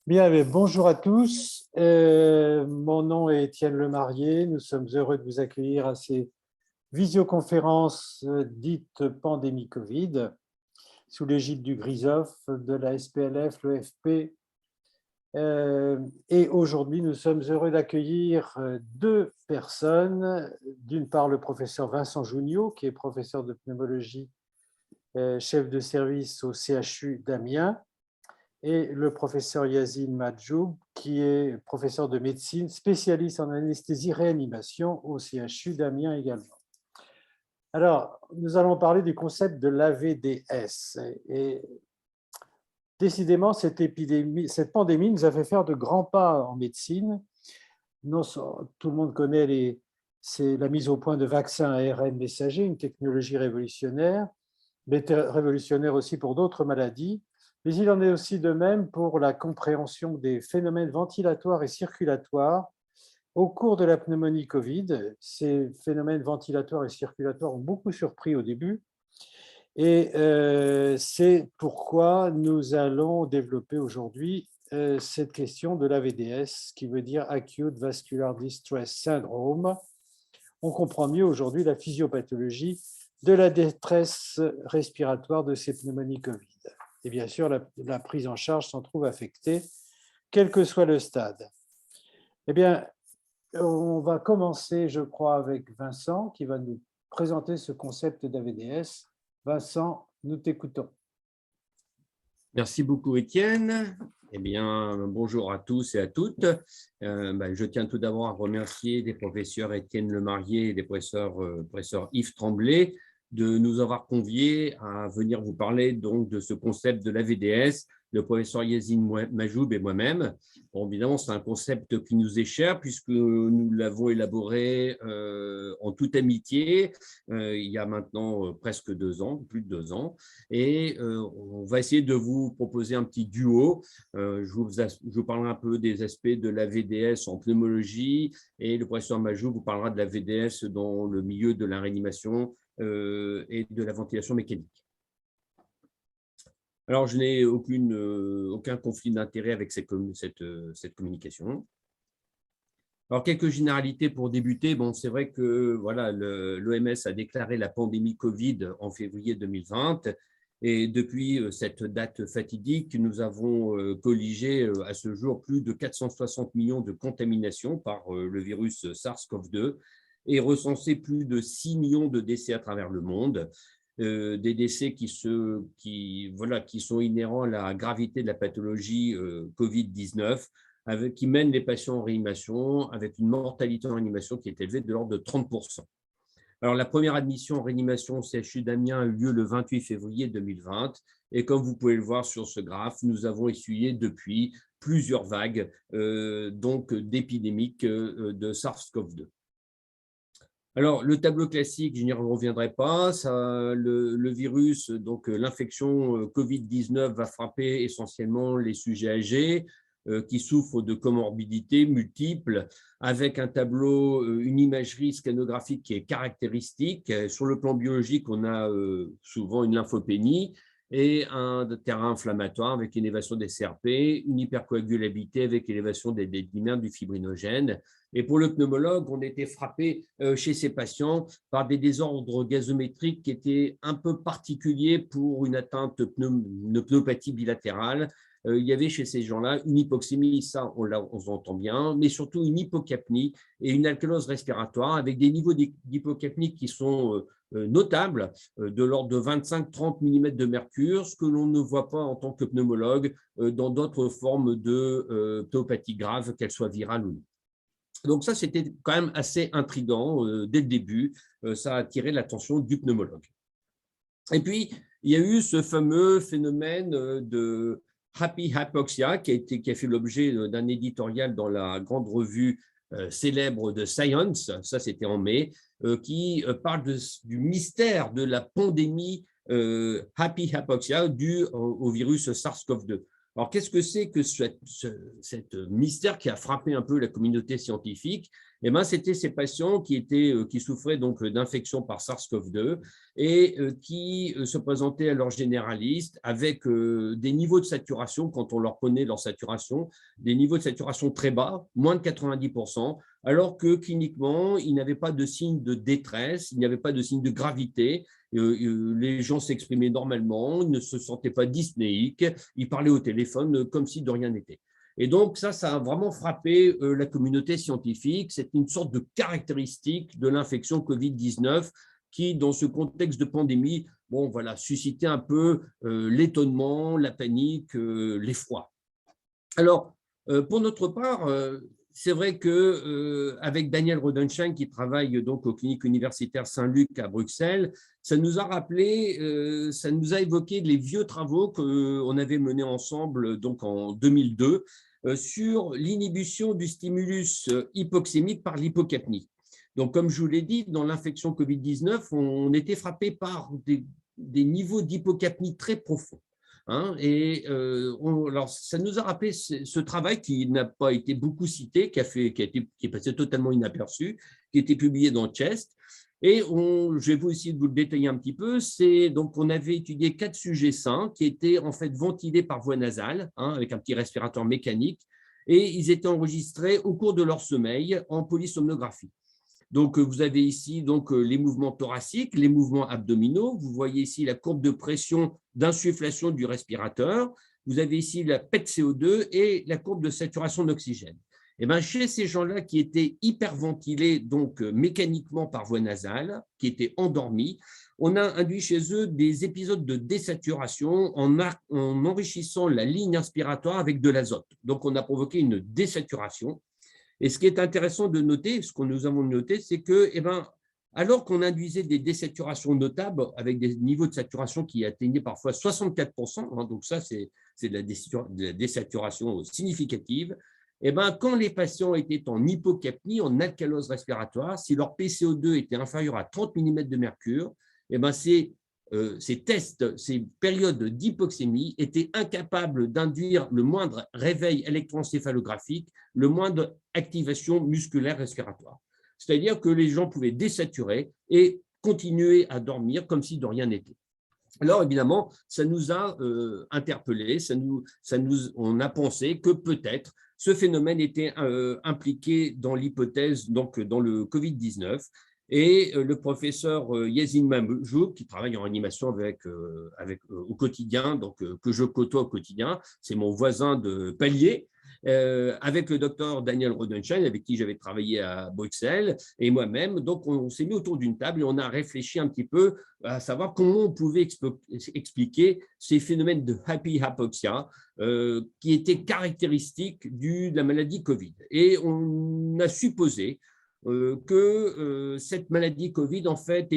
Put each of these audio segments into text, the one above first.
Bien, bonjour à tous. Mon nom est Étienne Lemarié. Nous sommes heureux de vous accueillir à ces visioconférences dites pandémie Covid, sous l'égide du GRISOF, de la SPLF, l'EFP. Et aujourd'hui, nous sommes heureux d'accueillir deux personnes. D'une part, le professeur Vincent Junio, qui est professeur de pneumologie, chef de service au CHU d'Amiens, et le professeur Yazine Madjoub, qui est professeur de médecine, spécialiste en anesthésie-réanimation au CHU d'Amiens également. Alors, nous allons parler du concept de l'AVDS. Et décidément, cette pandémie nous a fait faire de grands pas en médecine. Non, tout le monde connaît c'est la mise au point de vaccins ARN messagers, une technologie révolutionnaire, mais révolutionnaire aussi pour d'autres maladies. Mais il en est aussi de même pour la compréhension des phénomènes ventilatoires et circulatoires au cours de la pneumonie Covid. Ces phénomènes ventilatoires et circulatoires ont beaucoup surpris au début. Et c'est pourquoi nous allons développer aujourd'hui cette question de l'AVDS, qui veut dire Acute Vascular Distress Syndrome. On comprend mieux aujourd'hui la physiopathologie de la détresse respiratoire de ces pneumonies Covid. Et bien sûr, la prise en charge s'en trouve affectée, quel que soit le stade. Eh bien, on va commencer, je crois, avec Vincent, qui va nous présenter ce concept d'AVDS. Vincent, nous t'écoutons. Merci beaucoup, Étienne. Eh bien, bonjour à tous et à toutes. Je tiens tout d'abord à remercier les professeurs Étienne Lemarié et les professeurs Yves Tremblay de nous avoir conviés à venir vous parler donc de ce concept de l'AVDS, le professeur Yazine Madjoub et moi-même. Bon, évidemment, c'est un concept qui nous est cher puisque nous l'avons élaboré en toute amitié il y a maintenant presque 2 ans, plus de 2 ans. Et on va essayer de vous proposer un petit duo. Je vous parlerai un peu des aspects de la VDS en pneumologie et le professeur Madjoub vous parlera de la VDS dans le milieu de la réanimation et de la ventilation mécanique. Alors, je n'ai aucun conflit d'intérêt avec cette communication. Alors, quelques généralités pour débuter. Bon, c'est vrai que voilà, l'OMS a déclaré la pandémie Covid en février 2020. Et depuis cette date fatidique, nous avons colligé à ce jour plus de 460 millions de contaminations par le virus SARS-CoV-2 et recensé plus de 6 millions de décès à travers le monde. Des décès qui sont inhérents à la gravité de la pathologie Covid-19, qui mène les patients en réanimation avec une mortalité en réanimation qui est élevée de l'ordre de 30%. Alors, la première admission en réanimation au CHU d'Amiens a eu lieu le 28 février 2020. Et comme vous pouvez le voir sur ce graphe, nous avons essuyé depuis plusieurs vagues d'épidémiques de SARS-CoV-2. Alors, le tableau classique, je n'y reviendrai pas. Le virus, donc l'infection Covid-19 va frapper essentiellement les sujets âgés qui souffrent de comorbidités multiples, avec un tableau, une imagerie scannographique qui est caractéristique. Sur le plan biologique, on a souvent une lymphopénie et un terrain inflammatoire avec une élévation des CRP, une hypercoagulabilité avec élévation des dimères du fibrinogène. Et pour le pneumologue, on était frappé chez ces patients par des désordres gazométriques qui étaient un peu particuliers pour une atteinte une pneumopathie bilatérale. Il y avait chez ces gens-là une hypoxémie, ça on entend bien, mais surtout une hypocapnie et une alcalose respiratoire avec des niveaux d'hypocapnie qui sont notables, de l'ordre de 25-30 mm de mercure, ce que l'on ne voit pas en tant que pneumologue dans d'autres formes de pneumopathie grave, qu'elles soient virales ou non. Donc ça, c'était quand même assez intriguant dès le début. Ça a attiré l'attention du pneumologue. Et puis, il y a eu ce fameux phénomène de happy hypoxia qui a fait l'objet d'un éditorial dans la grande revue célèbre de Science, ça c'était en mai, qui parle du mystère de la pandémie happy hypoxia due au virus SARS-CoV-2. Alors, qu'est-ce que c'est que cette mystère qui a frappé un peu la communauté scientifique? Eh bien, c'était ces patients qui souffraient donc d'infection par SARS-CoV-2 et qui se présentaient à leur généraliste avec des niveaux de saturation, quand on leur connaît leur saturation, des niveaux de saturation très bas, moins de 90%, alors que cliniquement, il n'avait pas de signe de détresse, il n'y avait pas de signe de gravité. Les gens s'exprimaient normalement, ils ne se sentaient pas dyspnéiques, ils parlaient au téléphone comme si de rien n'était. Et donc, ça a vraiment frappé la communauté scientifique. C'est une sorte de caractéristique de l'infection Covid-19 qui, dans ce contexte de pandémie, bon, voilà, suscitait un peu l'étonnement, la panique, l'effroi. Alors, pour notre part, c'est vrai que avec Daniel Rodenschein, qui travaille donc aux cliniques universitaires Saint-Luc à Bruxelles, ça nous a rappelé, ça nous a évoqué les vieux travaux qu'on avait menés ensemble donc en 2002 sur l'inhibition du stimulus hypoxémique par l'hypocapnie. Donc, comme je vous l'ai dit, dans l'infection Covid-19, on était frappé par des niveaux d'hypocapnie très profonds. Alors, ça nous a rappelé ce travail qui n'a pas été beaucoup cité, qui est passé totalement inaperçu, qui a été publié dans Chest. Et je vais vous essayer de vous le détailler un petit peu. Donc, on avait étudié 4 sujets sains qui étaient en fait ventilés par voie nasale, avec un petit respirateur mécanique, et ils étaient enregistrés au cours de leur sommeil en polysomnographie. Donc, vous avez ici donc, les mouvements thoraciques, les mouvements abdominaux. Vous voyez ici la courbe de pression d'insufflation du respirateur. Vous avez ici la PET-CO2 et la courbe de saturation d'oxygène. Et bien, chez ces gens-là qui étaient hyperventilés donc, mécaniquement par voie nasale, qui étaient endormis, on a induit chez eux des épisodes de désaturation en enrichissant la ligne inspiratoire avec de l'azote. Donc, on a provoqué une désaturation. Et ce qui est intéressant de noter, ce que nous avons noté, c'est que, alors qu'on induisait des désaturations notables avec des niveaux de saturation qui atteignaient parfois 64%, donc ça, c'est de la désaturation significative, quand les patients étaient en hypocapnie, en alcalose respiratoire, si leur PCO2 était inférieur à 30 mm de mercure, ces tests, ces périodes d'hypoxémie étaient incapables d'induire le moindre réveil électroencéphalographique, le moindre activation musculaire respiratoire. C'est-à-dire que les gens pouvaient désaturer et continuer à dormir comme si de rien n'était. Alors évidemment, ça nous a interpellés, on a pensé que peut-être ce phénomène était impliqué dans l'hypothèse, donc dans le Covid-19. Et le professeur Yazin Mamjoub, qui travaille en animation au quotidien, donc que je côtoie au quotidien, c'est mon voisin de palier, avec le docteur Daniel Rodenschein, avec qui j'avais travaillé à Bruxelles, et moi-même. Donc, on s'est mis autour d'une table et on a réfléchi un petit peu à savoir comment on pouvait expliquer ces phénomènes de happy hypoxia qui étaient caractéristiques de la maladie Covid. Et on a supposé que cette maladie Covid, en fait,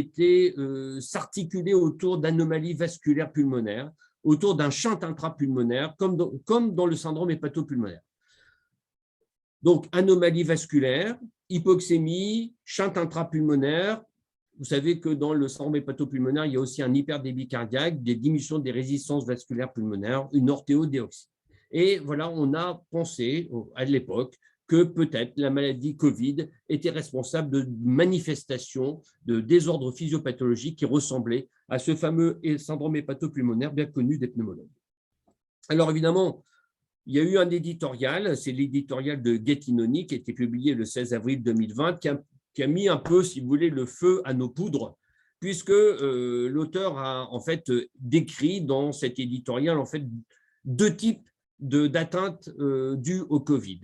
s'articulait autour d'anomalies vasculaires pulmonaires, autour d'un shunt intrapulmonaire, comme dans le syndrome hépatopulmonaire. Donc, anomalie vasculaire, hypoxémie, shunt intrapulmonaire. Vous savez que dans le syndrome hépatopulmonaire, il y a aussi un hyperdébit cardiaque, des diminutions des résistances vasculaires pulmonaires, une orthéodéoxie. Et voilà, on a pensé à l'époque que peut-être la maladie Covid était responsable de manifestations de désordres physiopathologiques qui ressemblaient à ce fameux syndrome hépatopulmonaire bien connu des pneumologues. Alors évidemment, il y a eu un éditorial, c'est l'éditorial de Gettinoni qui a été publié le 16 avril 2020, qui a mis un peu, si vous voulez, le feu à nos poudres, puisque l'auteur a en fait décrit dans cet éditorial en fait 2 types d'atteinte dues au Covid.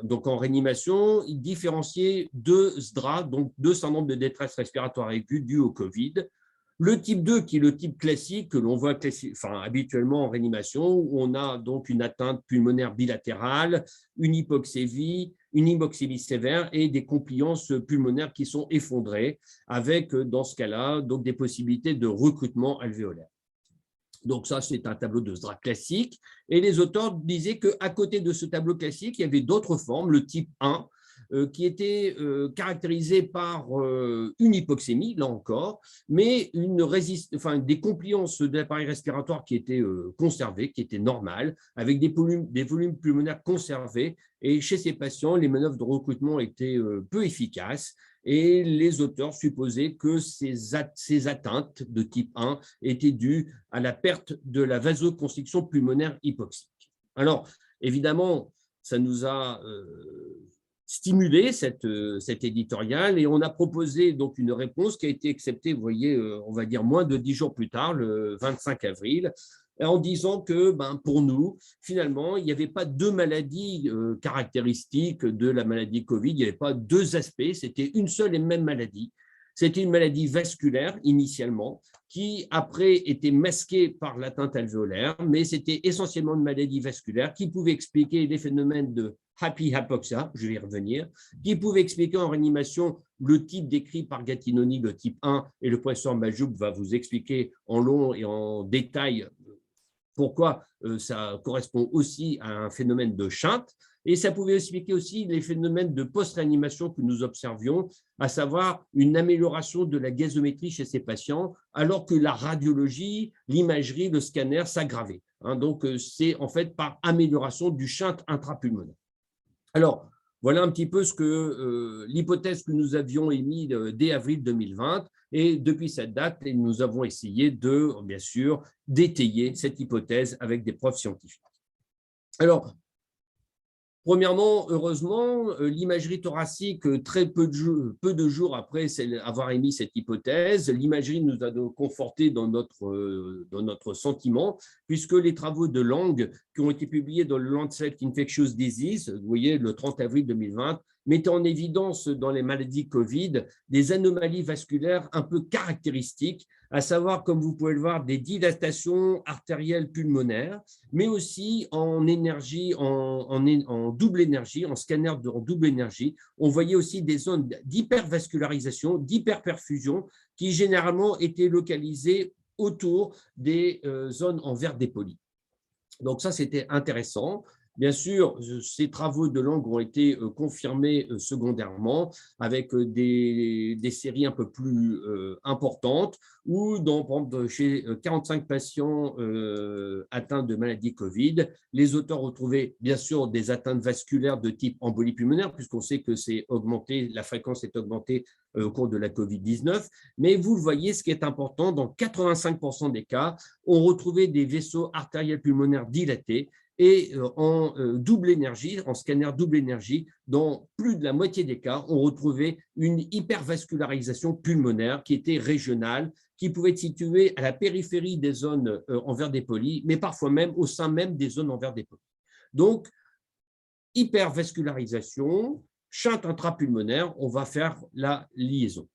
Donc en réanimation, il différenciait 2 SDRA, donc 2 syndromes de détresse respiratoire aiguë dus au Covid. Le type 2, qui est le type classique, que l'on voit habituellement en réanimation, où on a donc une atteinte pulmonaire bilatérale, une hypoxémie sévère et des compliances pulmonaires qui sont effondrées, avec, dans ce cas-là, donc des possibilités de recrutement alvéolaire. Donc ça, c'est un tableau de SDRA classique. Et les auteurs disaient qu'à côté de ce tableau classique, il y avait d'autres formes, le type 1, qui était caractérisée par une hypoxémie, là encore, mais des compliances de l'appareil respiratoire qui étaient conservées, qui étaient normales, avec des volumes pulmonaires conservés. Et chez ces patients, les manœuvres de recrutement étaient peu efficaces. Et les auteurs supposaient que ces atteintes de type 1 étaient dues à la perte de la vasoconstriction pulmonaire hypoxique. Alors, évidemment, ça nous a stimulé cet éditorial et on a proposé donc une réponse qui a été acceptée, vous voyez, on va dire moins de 10 jours plus tard, le 25 avril, en disant que pour nous, finalement, il n'y avait pas deux maladies caractéristiques de la maladie Covid, il n'y avait pas deux aspects, c'était une seule et même maladie. C'était une maladie vasculaire initialement, qui après était masquée par l'atteinte alvéolaire, mais c'était essentiellement une maladie vasculaire qui pouvait expliquer les phénomènes de happy hypoxia, je vais y revenir, qui pouvait expliquer en réanimation le type décrit par Gattinoni, le type 1, et le professeur Majoub va vous expliquer en long et en détail pourquoi ça correspond aussi à un phénomène de shunt. Et ça pouvait expliquer aussi les phénomènes de post-réanimation que nous observions, à savoir une amélioration de la gazométrie chez ces patients, alors que la radiologie, l'imagerie, le scanner s'aggravaient. Donc, c'est en fait par amélioration du shunt intrapulmonaire. Alors, voilà un petit peu l'hypothèse que nous avions émise dès avril 2020. Et depuis cette date, nous avons essayé de, bien sûr, d'étayer cette hypothèse avec des preuves scientifiques. Alors, premièrement, heureusement, l'imagerie thoracique, très peu de jours après avoir émis cette hypothèse, l'imagerie nous a conforté dans notre sentiment, puisque les travaux de Lang qui ont été publiés dans le Lancet Infectious Disease, vous voyez, le 30 avril 2020, mettaient en évidence dans les maladies Covid des anomalies vasculaires un peu caractéristiques, à savoir, comme vous pouvez le voir, des dilatations artérielles pulmonaires, mais aussi en énergie, en double énergie, en scanner en double énergie. On voyait aussi des zones d'hypervascularisation, d'hyperperfusion, qui généralement étaient localisées autour des zones en verre dépoli. Donc ça, c'était intéressant. Bien sûr, ces travaux de Lang ont été confirmés secondairement avec des séries un peu plus importantes où, par exemple, chez 45 patients atteints de maladie Covid, les auteurs ont trouvé bien sûr des atteintes vasculaires de type embolie pulmonaire, puisqu'on sait que la fréquence est augmentée au cours de la Covid-19. Mais vous le voyez, ce qui est important, dans 85% des cas, on retrouvait des vaisseaux artériels pulmonaires dilatés et en double énergie, en scanner double énergie, dans plus de la moitié des cas, on retrouvait une hypervascularisation pulmonaire qui était régionale, qui pouvait être située à la périphérie des zones en verre dépoli, mais parfois même au sein même des zones en verre dépoli. Donc, hypervascularisation, shunt intrapulmonaire, on va faire la liaison.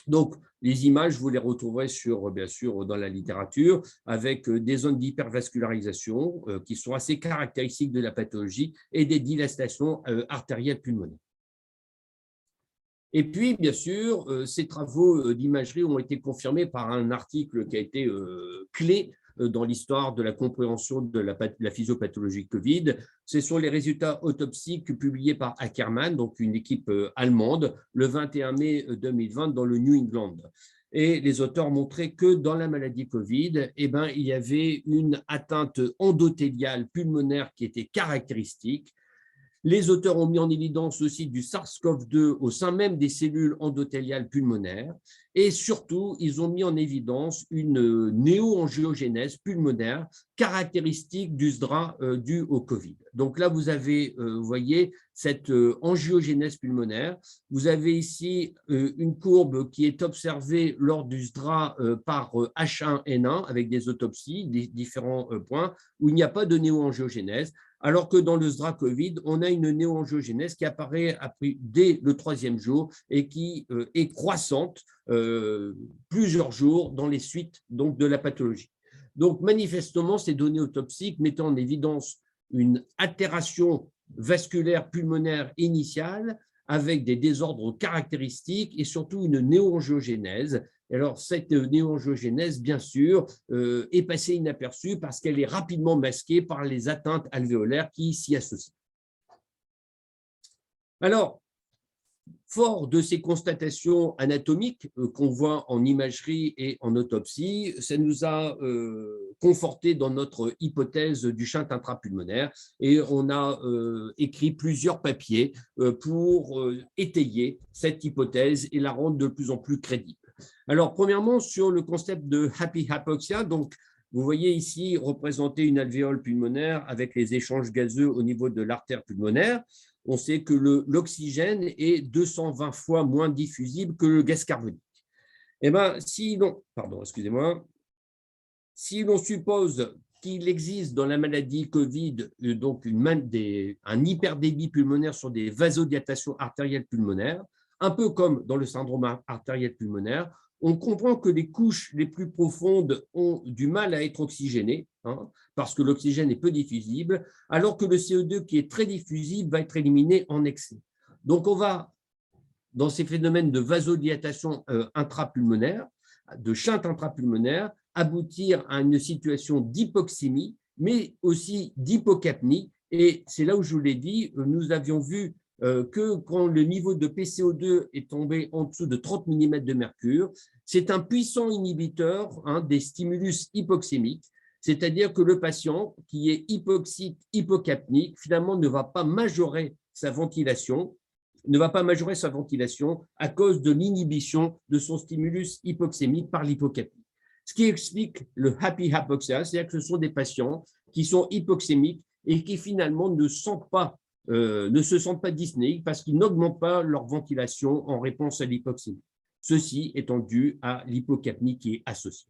Donc, les images, vous les retrouverez bien sûr dans la littérature, avec des zones d'hypervascularisation qui sont assez caractéristiques de la pathologie et des dilatations artérielles pulmonaires. Et puis, bien sûr, ces travaux d'imagerie ont été confirmés par un article qui a été clé dans l'histoire de la compréhension de la physiopathologie Covid. Ce sont les résultats autopsiques publiés par Ackermann, donc une équipe allemande, le 21 mai 2020 dans le New England. Et les auteurs montraient que dans la maladie Covid, il y avait une atteinte endothéliale pulmonaire qui était caractéristique. Les auteurs ont mis en évidence aussi du SARS-CoV-2 au sein même des cellules endothéliales pulmonaires et surtout, ils ont mis en évidence une néoangiogénèse pulmonaire caractéristique du SDRA dû au Covid. Donc là, vous voyez cette angiogénèse pulmonaire. Vous avez ici une courbe qui est observée lors du SDRA par H1N1 avec des autopsies, des différents points où il n'y a pas de néoangiogénèse. Alors que dans le SDRA Covid, on a une néoangiogénèse qui apparaît dès le 3e jour et qui est croissante plusieurs jours dans les suites donc, de la pathologie. Donc, manifestement, ces données autopsiques mettent en évidence une altération vasculaire pulmonaire initiale avec des désordres caractéristiques et surtout une néoangiogénèse. Alors, cette néoangiogénèse, bien sûr, est passée inaperçue parce qu'elle est rapidement masquée par les atteintes alvéolaires qui s'y associent. Alors, Fort de ces constatations anatomiques qu'on voit en imagerie et en autopsie, ça nous a conforté dans notre hypothèse du shunt intrapulmonaire et on a écrit plusieurs papiers pour étayer cette hypothèse et la rendre de plus en plus crédible. Alors, premièrement, sur le concept de happy hypoxia, donc vous voyez ici représenter une alvéole pulmonaire avec les échanges gazeux au niveau de l'artère pulmonaire. On sait que l'oxygène est 220 fois moins diffusible que le gaz carbonique. Eh bien, si l'on suppose qu'il existe dans la maladie Covid donc un hyperdébit pulmonaire sur des vasodilatations artérielles pulmonaires, un peu comme dans le syndrome artériel pulmonaire, on comprend que les couches les plus profondes ont du mal à être oxygénées, parce que l'oxygène est peu diffusible, alors que le CO2 qui est très diffusible va être éliminé en excès. Donc, on va, dans ces phénomènes de vasodilatation intrapulmonaire, de shunt intrapulmonaire, aboutir à une situation d'hypoxémie, mais aussi d'hypocapnie. Et c'est là où je vous l'ai dit, nous avions vu que quand le niveau de PCO2 est tombé en dessous de 30 mm de mercure, c'est un puissant inhibiteur des stimulus hypoxémiques, c'est-à-dire que le patient qui est hypoxique, hypocapnique, finalement ne va pas majorer sa ventilation, à cause de l'inhibition de son stimulus hypoxémique par l'hypocapnie. Ce qui explique le happy hypoxia, c'est-à-dire que ce sont des patients qui sont hypoxémiques et qui finalement ne se sentent pas dyspnéiques parce qu'ils n'augmentent pas leur ventilation en réponse à l'hypoxémie. Ceci étant dû à l'hypocapnie qui est associée.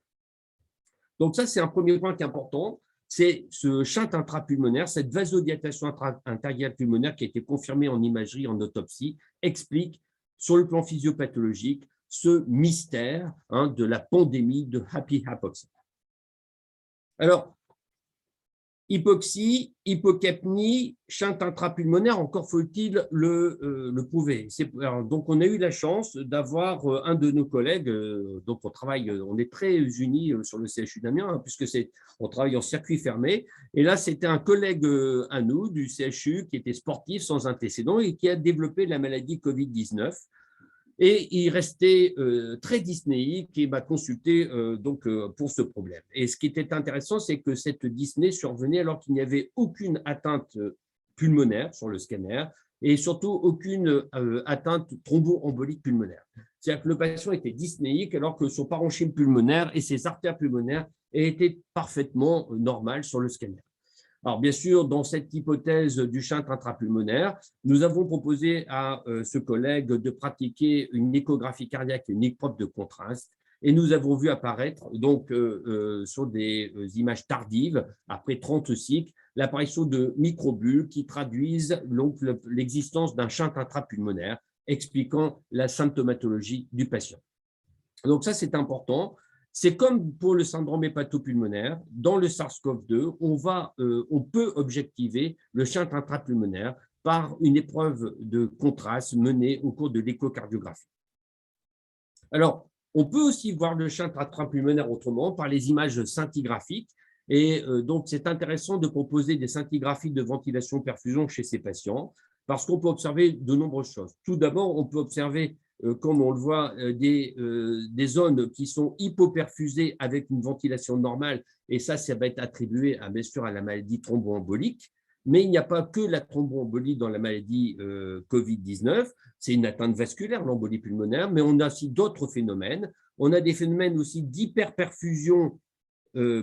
Donc ça, c'est un premier point qui est important, c'est ce shunt intrapulmonaire, cette vasodilatation artérielle pulmonaire qui a été confirmée en imagerie, en autopsie, explique sur le plan physiopathologique ce mystère de la pandémie de happy hypoxia. Alors, hypoxie, hypocapnie, shunt intrapulmonaire, encore faut-il le prouver. Donc, on a eu la chance d'avoir un de nos collègues, donc on est très unis sur le CHU d'Amiens, puisque on travaille en circuit fermé. Et là, c'était un collègue à nous du CHU qui était sportif sans antécédent et qui a développé la maladie Covid-19. Et il restait très dyspnéique et m'a consulté pour ce problème. Et ce qui était intéressant, c'est que cette dyspnée survenait alors qu'il n'y avait aucune atteinte pulmonaire sur le scanner et surtout aucune atteinte thromboembolique pulmonaire. C'est-à-dire que le patient était dyspnéique alors que son parenchyme pulmonaire et ses artères pulmonaires étaient parfaitement normales sur le scanner. Alors, bien sûr, dans cette hypothèse du shunt intrapulmonaire, nous avons proposé à ce collègue de pratiquer une échographie cardiaque et une épreuve de contraste. Et nous avons vu apparaître, donc, sur des images tardives, après 30 cycles, l'apparition de microbules qui traduisent l'existence d'un shunt intrapulmonaire, expliquant la symptomatologie du patient. Donc, ça, c'est important. C'est comme pour le syndrome hépatopulmonaire, dans le SARS-CoV-2, on peut objectiver le shunt intrapulmonaire par une épreuve de contraste menée au cours de l'échocardiographie. Alors, on peut aussi voir le shunt intrapulmonaire autrement par les images scintigraphiques. Et donc, c'est intéressant de proposer des scintigraphies de ventilation-perfusion chez ces patients parce qu'on peut observer de nombreuses choses. Tout d'abord, on peut observer comme on le voit, des zones qui sont hypoperfusées avec une ventilation normale, et ça va être attribué bien sûr à la maladie thromboembolique, mais il n'y a pas que la thromboembolie dans la maladie Covid-19, c'est une atteinte vasculaire, l'embolie pulmonaire, mais on a aussi d'autres phénomènes. On a des phénomènes aussi d'hyperperfusion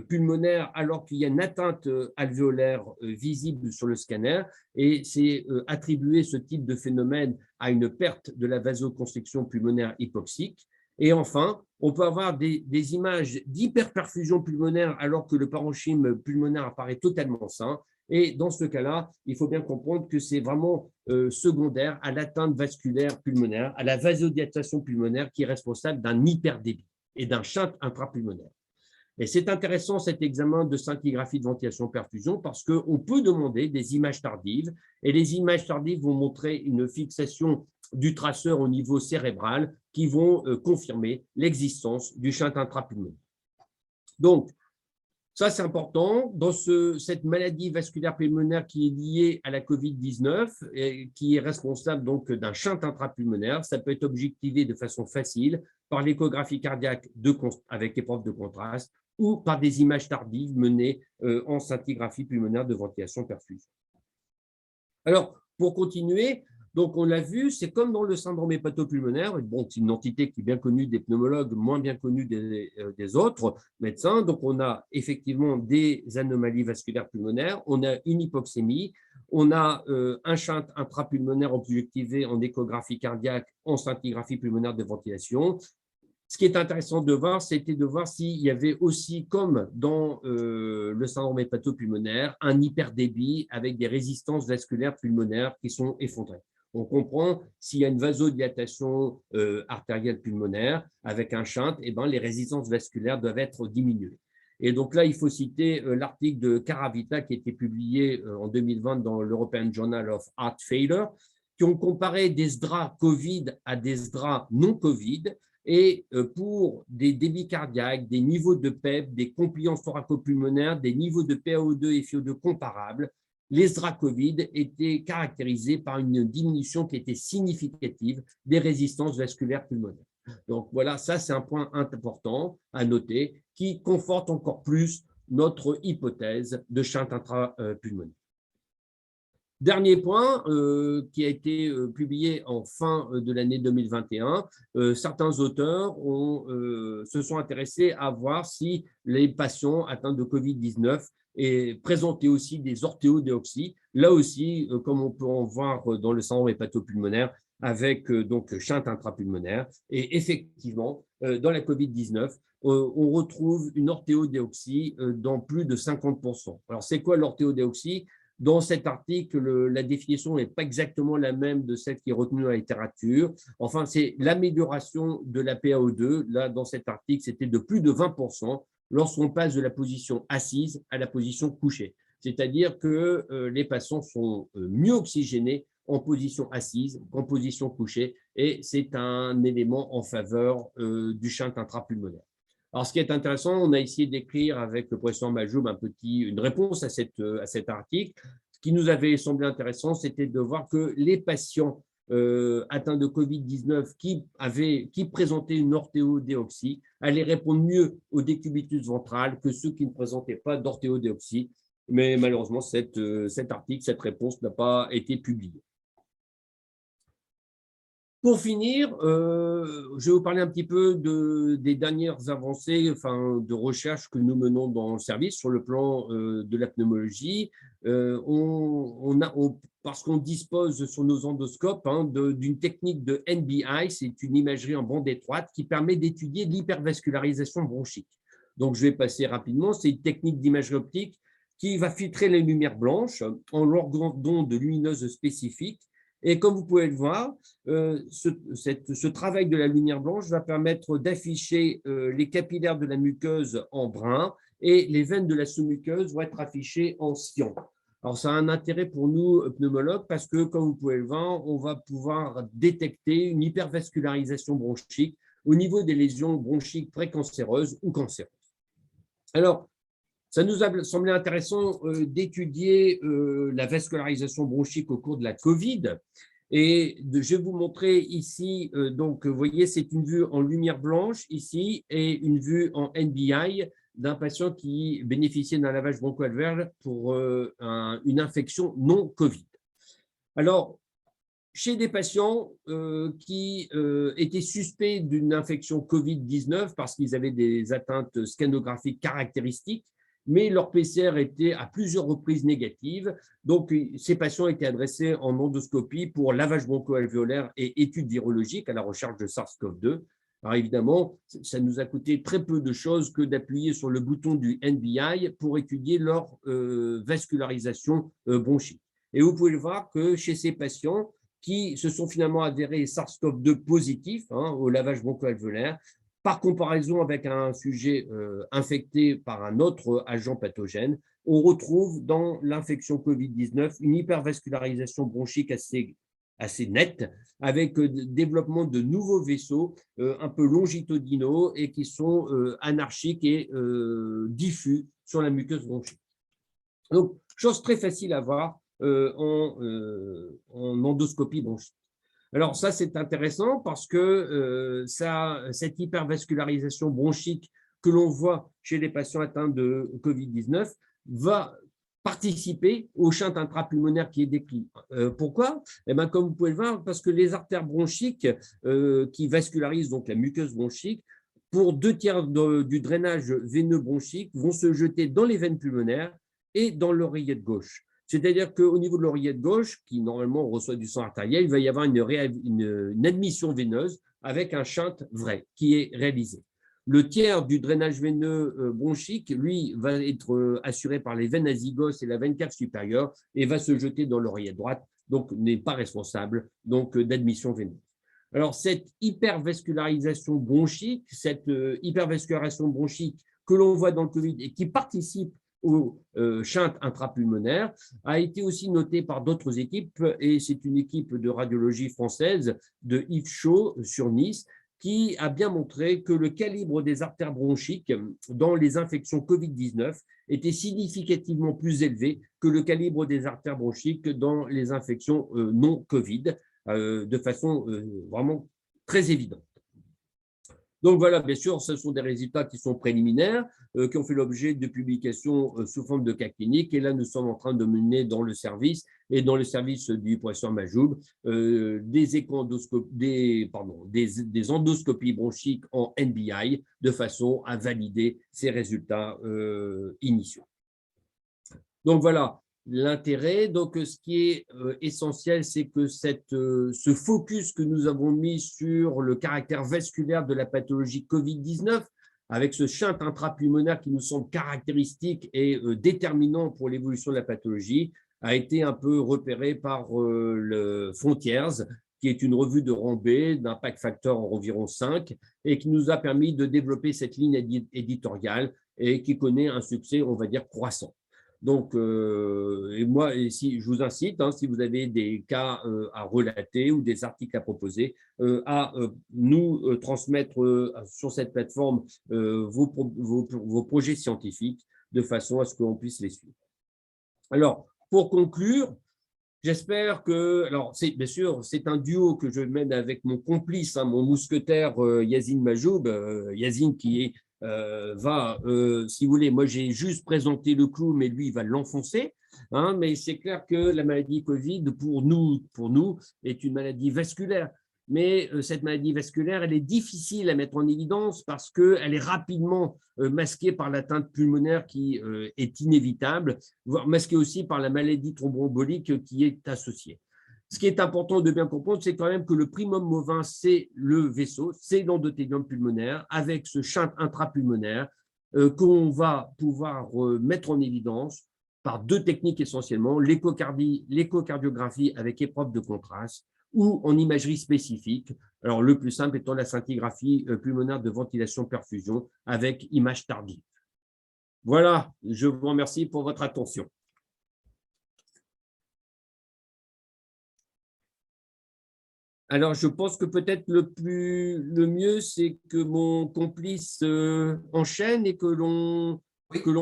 pulmonaire alors qu'il y a une atteinte alvéolaire visible sur le scanner et c'est attribué ce type de phénomène à une perte de la vasoconstriction pulmonaire hypoxique. Et enfin, on peut avoir des images d'hyperperfusion pulmonaire alors que le parenchyme pulmonaire apparaît totalement sain. Et dans ce cas-là, il faut bien comprendre que c'est vraiment secondaire à l'atteinte vasculaire pulmonaire, à la vasodilatation pulmonaire qui est responsable d'un hyperdébit et d'un shunt intrapulmonaire. Et c'est intéressant cet examen de scintigraphie de ventilation-perfusion parce qu'on peut demander des images tardives et les images tardives vont montrer une fixation du traceur au niveau cérébral qui vont confirmer l'existence du shunt intrapulmonaire. Donc, Ça, c'est important. Dans cette maladie vasculaire pulmonaire qui est liée à la COVID-19 et qui est responsable donc d'un shunt intrapulmonaire, ça peut être objectivé de façon facile par l'échographie cardiaque avec épreuve de contraste ou par des images tardives menées en scintigraphie pulmonaire de ventilation perfusion. Alors, pour continuer, donc on l'a vu, c'est comme dans le syndrome hépatopulmonaire, bon, c'est une entité qui est bien connue des pneumologues, moins bien connue des autres médecins. Donc on a effectivement des anomalies vasculaires pulmonaires, on a une hypoxémie, on a un shunt intrapulmonaire objectivé en échographie cardiaque, en scintigraphie pulmonaire de ventilation. Ce qui est intéressant de voir, c'était de voir s'il y avait aussi, comme dans le syndrome hépatopulmonaire, un hyperdébit avec des résistances vasculaires pulmonaires qui sont effondrées. On comprend s'il y a une vasodilatation artérielle pulmonaire avec un shunt, eh ben, les résistances vasculaires doivent être diminuées. Et donc là, il faut citer l'article de Caravita qui a été publié en 2020 dans l'European Journal of Heart Failure, qui ont comparé des SDRA COVID à des SDRA non COVID. Et pour des débits cardiaques, des niveaux de PEP, des compliances thoraco-pulmonaires, des niveaux de PaO2 et FiO2 comparables, les SDRA COVID étaient caractérisés par une diminution qui était significative des résistances vasculaires pulmonaires. Donc voilà, ça c'est un point important à noter qui conforte encore plus notre hypothèse de shunt intrapulmonaire. Dernier point qui a été publié en fin de l'année 2021, certains auteurs se sont intéressés à voir si les patients atteints de COVID-19 présentaient aussi des orthéodéoxies, là aussi, comme on peut en voir dans le syndrome hépatopulmonaire, avec donc shunt intrapulmonaire. Et effectivement, dans la COVID-19, on retrouve une orthéodéoxie dans plus de 50%. Alors, c'est quoi l'orthéodéoxie ? Dans cet article, la définition n'est pas exactement la même de celle qui est retenue dans la littérature. Enfin, c'est l'amélioration de la PaO2. Là, dans cet article, c'était de plus de 20% lorsqu'on passe de la position assise à la position couchée. C'est-à-dire que les patients sont mieux oxygénés en position assise qu'en position couchée, et c'est un élément en faveur du shunt intrapulmonaire. Alors, ce qui est intéressant, on a essayé d'écrire avec le professeur Majoub une réponse à cet article. Ce qui nous avait semblé intéressant, c'était de voir que les patients atteints de COVID-19 qui présentaient une orthéodéoxie allaient répondre mieux au décubitus ventral que ceux qui ne présentaient pas d'orthéodéoxie. Mais malheureusement, cet article, cette réponse n'a pas été publiée. Pour finir, je vais vous parler un petit peu des dernières avancées de recherche que nous menons dans le service sur le plan de la pneumologie. Parce qu'on dispose sur nos endoscopes d'une technique de NBI, c'est une imagerie en bande étroite qui permet d'étudier l'hypervascularisation bronchique. Donc, je vais passer rapidement. C'est une technique d'imagerie optique qui va filtrer les lumières blanches en leur d'ondes lumineuses spécifiques. Et comme vous pouvez le voir, ce travail de la lumière blanche va permettre d'afficher les capillaires de la muqueuse en brun et les veines de la sous-muqueuse vont être affichées en cyan. Alors, ça a un intérêt pour nous, pneumologues, parce que, comme vous pouvez le voir, on va pouvoir détecter une hypervascularisation bronchique au niveau des lésions bronchiques précancéreuses ou cancéreuses. Alors, ça nous a semblé intéressant d'étudier la vascularisation bronchique au cours de la COVID. Et je vais vous montrer ici, donc vous voyez, c'est une vue en lumière blanche ici et une vue en NBI d'un patient qui bénéficiait d'un lavage broncho-alvéolaire pour une infection non COVID. Alors, chez des patients qui étaient suspects d'une infection COVID-19 parce qu'ils avaient des atteintes scanographiques caractéristiques, mais leur PCR était à plusieurs reprises négative. Donc, ces patients étaient adressés en endoscopie pour lavage broncho-alvéolaire et études virologiques à la recherche de SARS-CoV-2. Alors, évidemment, ça nous a coûté très peu de choses que d'appuyer sur le bouton du NBI pour étudier leur vascularisation bronchique. Et vous pouvez le voir que chez ces patients qui se sont finalement avérés SARS-CoV-2 positifs au lavage broncho-alvéolaire, par comparaison avec un sujet infecté par un autre agent pathogène, on retrouve dans l'infection COVID-19 une hypervascularisation bronchique assez nette, avec développement de nouveaux vaisseaux un peu longitudinaux et qui sont anarchiques et diffus sur la muqueuse bronchique. Donc, chose très facile à voir en endoscopie bronchique. Alors ça, c'est intéressant parce que cette hypervascularisation bronchique que l'on voit chez les patients atteints de Covid-19 va participer au shunt intrapulmonaire qui est décrit. Pourquoi? Eh bien, comme vous pouvez le voir, parce que les artères bronchiques qui vascularisent donc la muqueuse bronchique, pour 2/3 du drainage veineux bronchique, vont se jeter dans les veines pulmonaires et dans l'oreillette gauche. C'est-à-dire qu'au niveau de l'oreillette gauche, qui normalement reçoit du sang artériel, il va y avoir une admission veineuse avec un shunt vrai qui est réalisé. Le tiers du drainage veineux bronchique, lui, va être assuré par les veines azygos et la veine cave supérieure et va se jeter dans l'oreillette droite, donc n'est pas responsable d'admission veineuse. Alors, cette hypervascularisation bronchique, que l'on voit dans le Covid et qui participe au shunt intrapulmonaire, a été aussi notée par d'autres équipes, et c'est une équipe de radiologie française de Yves Chaud sur Nice, qui a bien montré que le calibre des artères bronchiques dans les infections Covid-19 était significativement plus élevé que le calibre des artères bronchiques dans les infections non Covid, de façon vraiment très évidente. Donc voilà, bien sûr, ce sont des résultats qui sont préliminaires, qui ont fait l'objet de publications sous forme de cas cliniques. Et là, nous sommes en train de mener dans le service et dans le service du professeur Majoub des endoscopies bronchiques en NBI de façon à valider ces résultats initiaux. Donc voilà. L'intérêt, donc ce qui est essentiel, c'est que ce focus que nous avons mis sur le caractère vasculaire de la pathologie Covid-19, avec ce shunt intrapulmonaire qui nous semble caractéristique et déterminant pour l'évolution de la pathologie, a été un peu repéré par le Frontiers, qui est une revue de rang B d'impact factor environ 5, et qui nous a permis de développer cette ligne éditoriale et qui connaît un succès, on va dire, croissant. Donc, si je vous incite, si vous avez des cas à relater ou des articles à proposer, à nous transmettre sur cette plateforme vos projets scientifiques de façon à ce qu'on puisse les suivre. Alors, pour conclure, j'espère que, alors bien sûr, c'est un duo que je mène avec mon complice, mon mousquetaire Yazine Majoub, Yazine qui est si vous voulez, moi j'ai juste présenté le clou, mais lui il va l'enfoncer. Mais c'est clair que la maladie Covid, pour nous, est une maladie vasculaire. Mais cette maladie vasculaire, elle est difficile à mettre en évidence parce qu'elle est rapidement masquée par l'atteinte pulmonaire qui est inévitable, voire masquée aussi par la maladie thromboembolique qui est associée. Ce qui est important de bien comprendre, c'est quand même que le primum movens, c'est le vaisseau, c'est l'endothélium pulmonaire, avec ce shunt intrapulmonaire qu'on va pouvoir mettre en évidence par deux techniques essentiellement, l'échocardiographie avec épreuve de contraste ou en imagerie spécifique. Alors, le plus simple étant la scintigraphie pulmonaire de ventilation-perfusion avec image tardive. Voilà, je vous remercie pour votre attention. Alors, je pense que peut-être le mieux, c'est que mon complice enchaîne et que l'on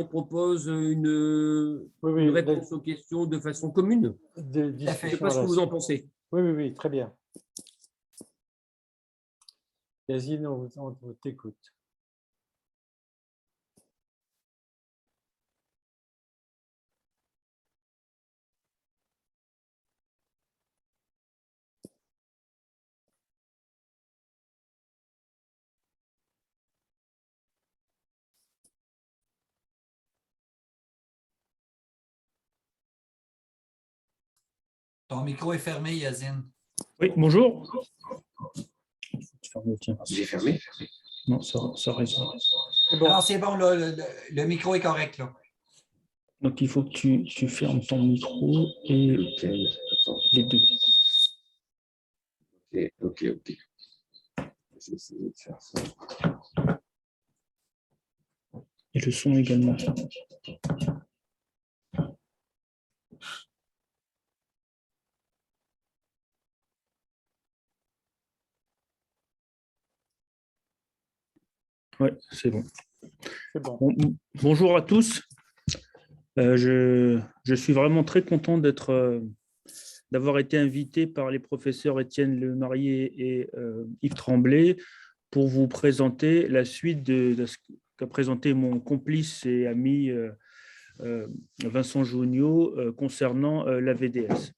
propose une réponse aux questions de façon commune. Je ne sais pas ce que vous en pensez. Oui, très bien. Yazine, on t'écoute. Ton micro est fermé, Yazine. Oui, bonjour. J'ai fermé. Non, ça résonne. Bon. Alors, c'est bon, là, le micro est correct. Là. Donc, il faut que tu fermes ton micro et les deux. Ok. Je vais essayer de faire ça. Et le son également. Oui, c'est bon. C'est bon. Bonjour à tous. Je suis vraiment très content d'avoir été invité par les professeurs Étienne Lemarié et Yves Tremblay pour vous présenter la suite de ce qu'a présenté mon complice et ami Vincent Jougnot concernant la VDS.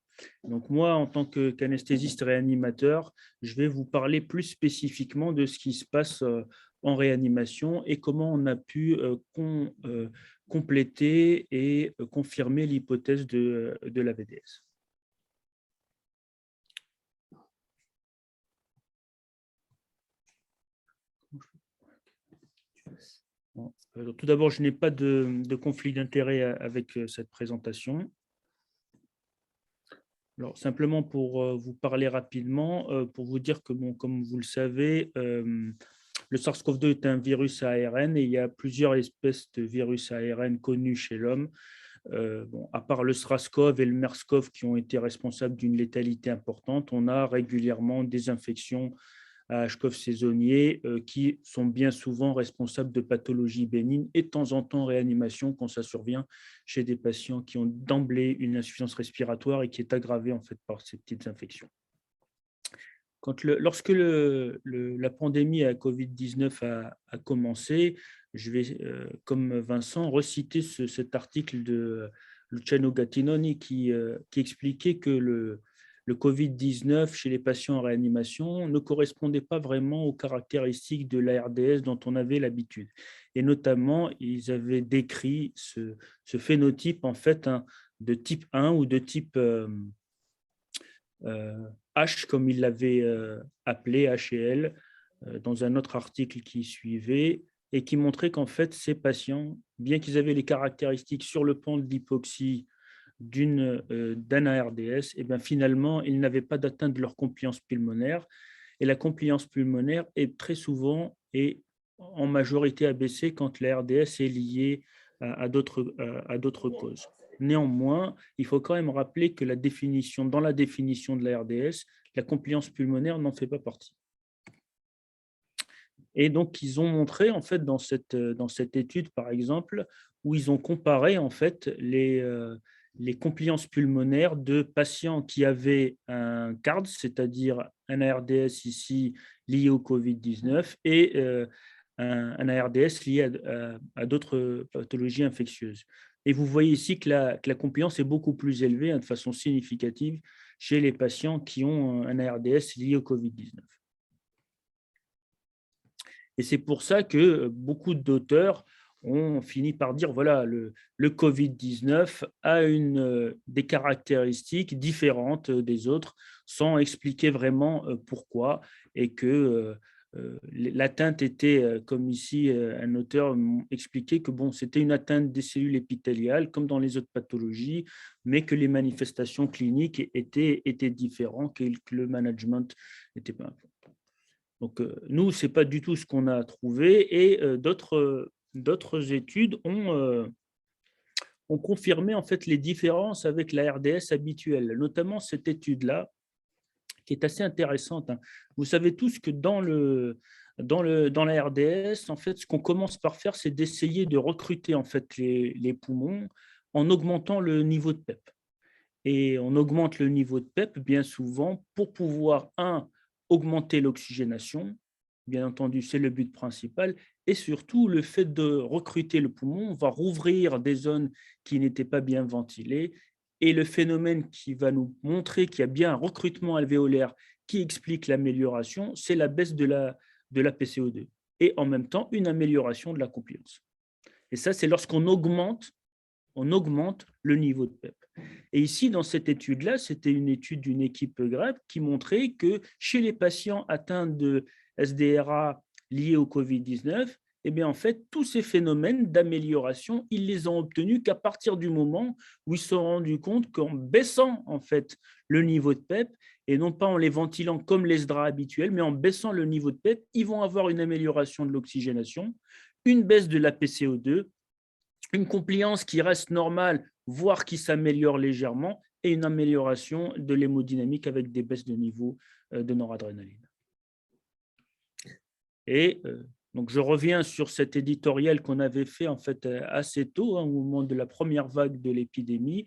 Donc moi, en tant qu'anesthésiste réanimateur, je vais vous parler plus spécifiquement de ce qui se passe en réanimation et comment on a pu compléter et confirmer l'hypothèse de la VDS. Alors, tout d'abord, je n'ai pas de conflit d'intérêt avec cette présentation. Alors, simplement pour vous parler rapidement, pour vous dire que, bon, comme vous le savez, le SARS-CoV-2 est un virus ARN et il y a plusieurs espèces de virus ARN connus chez l'homme. Bon, à part le SRAS-CoV et le MERS-CoV qui ont été responsables d'une létalité importante, on a régulièrement des infections à H-CoV saisonniers qui sont bien souvent responsables de pathologies bénignes et de temps en temps réanimation quand ça survient chez des patients qui ont d'emblée une insuffisance respiratoire et qui est aggravée en fait par ces petites infections. Lorsque la pandémie à Covid-19 a commencé, je vais, comme Vincent, reciter cet article de Luciano Gattinoni qui expliquait que le Covid-19 chez les patients en réanimation ne correspondait pas vraiment aux caractéristiques de l'ARDS dont on avait l'habitude. Et notamment, ils avaient décrit ce phénotype en fait de type 1 ou de type H, comme il l'avait appelé, H et L, dans un autre article qui suivait, et qui montrait qu'en fait, ces patients, bien qu'ils avaient les caractéristiques sur le plan de l'hypoxie d'un ARDS, et bien finalement, ils n'avaient pas d'atteinte de leur compliance pulmonaire. Et la compliance pulmonaire est très souvent et en majorité abaissée quand l'ARDS est liée à d'autres causes. Néanmoins, il faut quand même rappeler que dans la définition de l'ARDS, la compliance pulmonaire n'en fait pas partie. Et donc, ils ont montré, en fait, dans cette étude, par exemple, où ils ont comparé, en fait, les compliances pulmonaires de patients qui avaient un CARD, c'est-à-dire un ARDS ici lié au Covid-19, et un ARDS lié à d'autres pathologies infectieuses. Et vous voyez ici que la compliance est beaucoup plus élevée, de façon significative, chez les patients qui ont un ARDS lié au Covid-19. Et c'est pour ça que beaucoup d'auteurs ont fini par dire voilà, le Covid-19 a des caractéristiques différentes des autres, sans expliquer vraiment pourquoi, et que l'atteinte était, comme ici un auteur expliquait, que bon, c'était une atteinte des cellules épithéliales, comme dans les autres pathologies, mais que les manifestations cliniques étaient différentes et que le management n'était pas important. Donc, nous, ce n'est pas du tout ce qu'on a trouvé, et d'autres études ont confirmé en fait les différences avec la RDS habituelle, notamment cette étude-là, qui est assez intéressante. Vous savez tous que dans la RDS, en fait, ce qu'on commence par faire, c'est d'essayer de recruter en fait les poumons en augmentant le niveau de PEP. Et on augmente le niveau de PEP bien souvent pour pouvoir, augmenter l'oxygénation, bien entendu, c'est le but principal, et surtout le fait de recruter le poumon va rouvrir des zones qui n'étaient pas bien ventilées, et le phénomène qui va nous montrer qu'il y a bien un recrutement alvéolaire qui explique l'amélioration, c'est la baisse de la PCO2, et en même temps une amélioration de la compliance. Et ça, c'est lorsqu'on augmente le niveau de PEP. Et ici, dans cette étude-là, c'était une étude d'une équipe grecque qui montrait que chez les patients atteints de SDRA liés au Covid-19, eh bien, en fait, tous ces phénomènes d'amélioration, ils les ont obtenus qu'à partir du moment où ils se sont rendus compte qu'en baissant en fait le niveau de PEP, et non pas en les ventilant comme les SDRA habituels, mais en baissant le niveau de PEP, ils vont avoir une amélioration de l'oxygénation, une baisse de la PCO2, une compliance qui reste normale, voire qui s'améliore légèrement, et une amélioration de l'hémodynamique avec des baisses de niveau de noradrénaline. Et Donc, je reviens sur cet éditorial qu'on avait fait en fait assez tôt, au moment de la première vague de l'épidémie,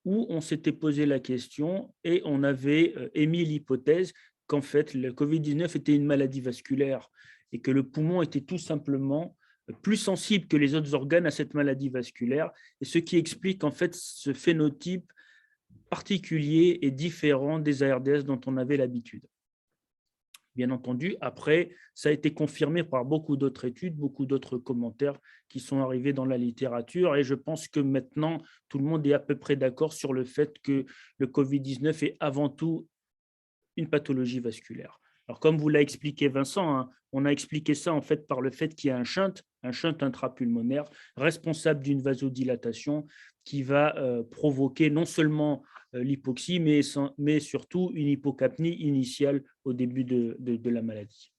où on s'était posé la question et on avait émis l'hypothèse qu'en fait, le Covid-19 était une maladie vasculaire et que le poumon était tout simplement plus sensible que les autres organes à cette maladie vasculaire, et ce qui explique en fait ce phénotype particulier et différent des ARDS dont on avait l'habitude. Bien entendu, après, ça a été confirmé par beaucoup d'autres études, beaucoup d'autres commentaires qui sont arrivés dans la littérature, et je pense que maintenant, tout le monde est à peu près d'accord sur le fait que le Covid-19 est avant tout une pathologie vasculaire. Alors, comme vous l'a expliqué Vincent, hein, on a expliqué ça en fait par le fait qu'il y a un shunt intrapulmonaire responsable d'une vasodilatation qui va provoquer non seulement l'hypoxie, mais surtout une hypocapnie initiale au début de la maladie.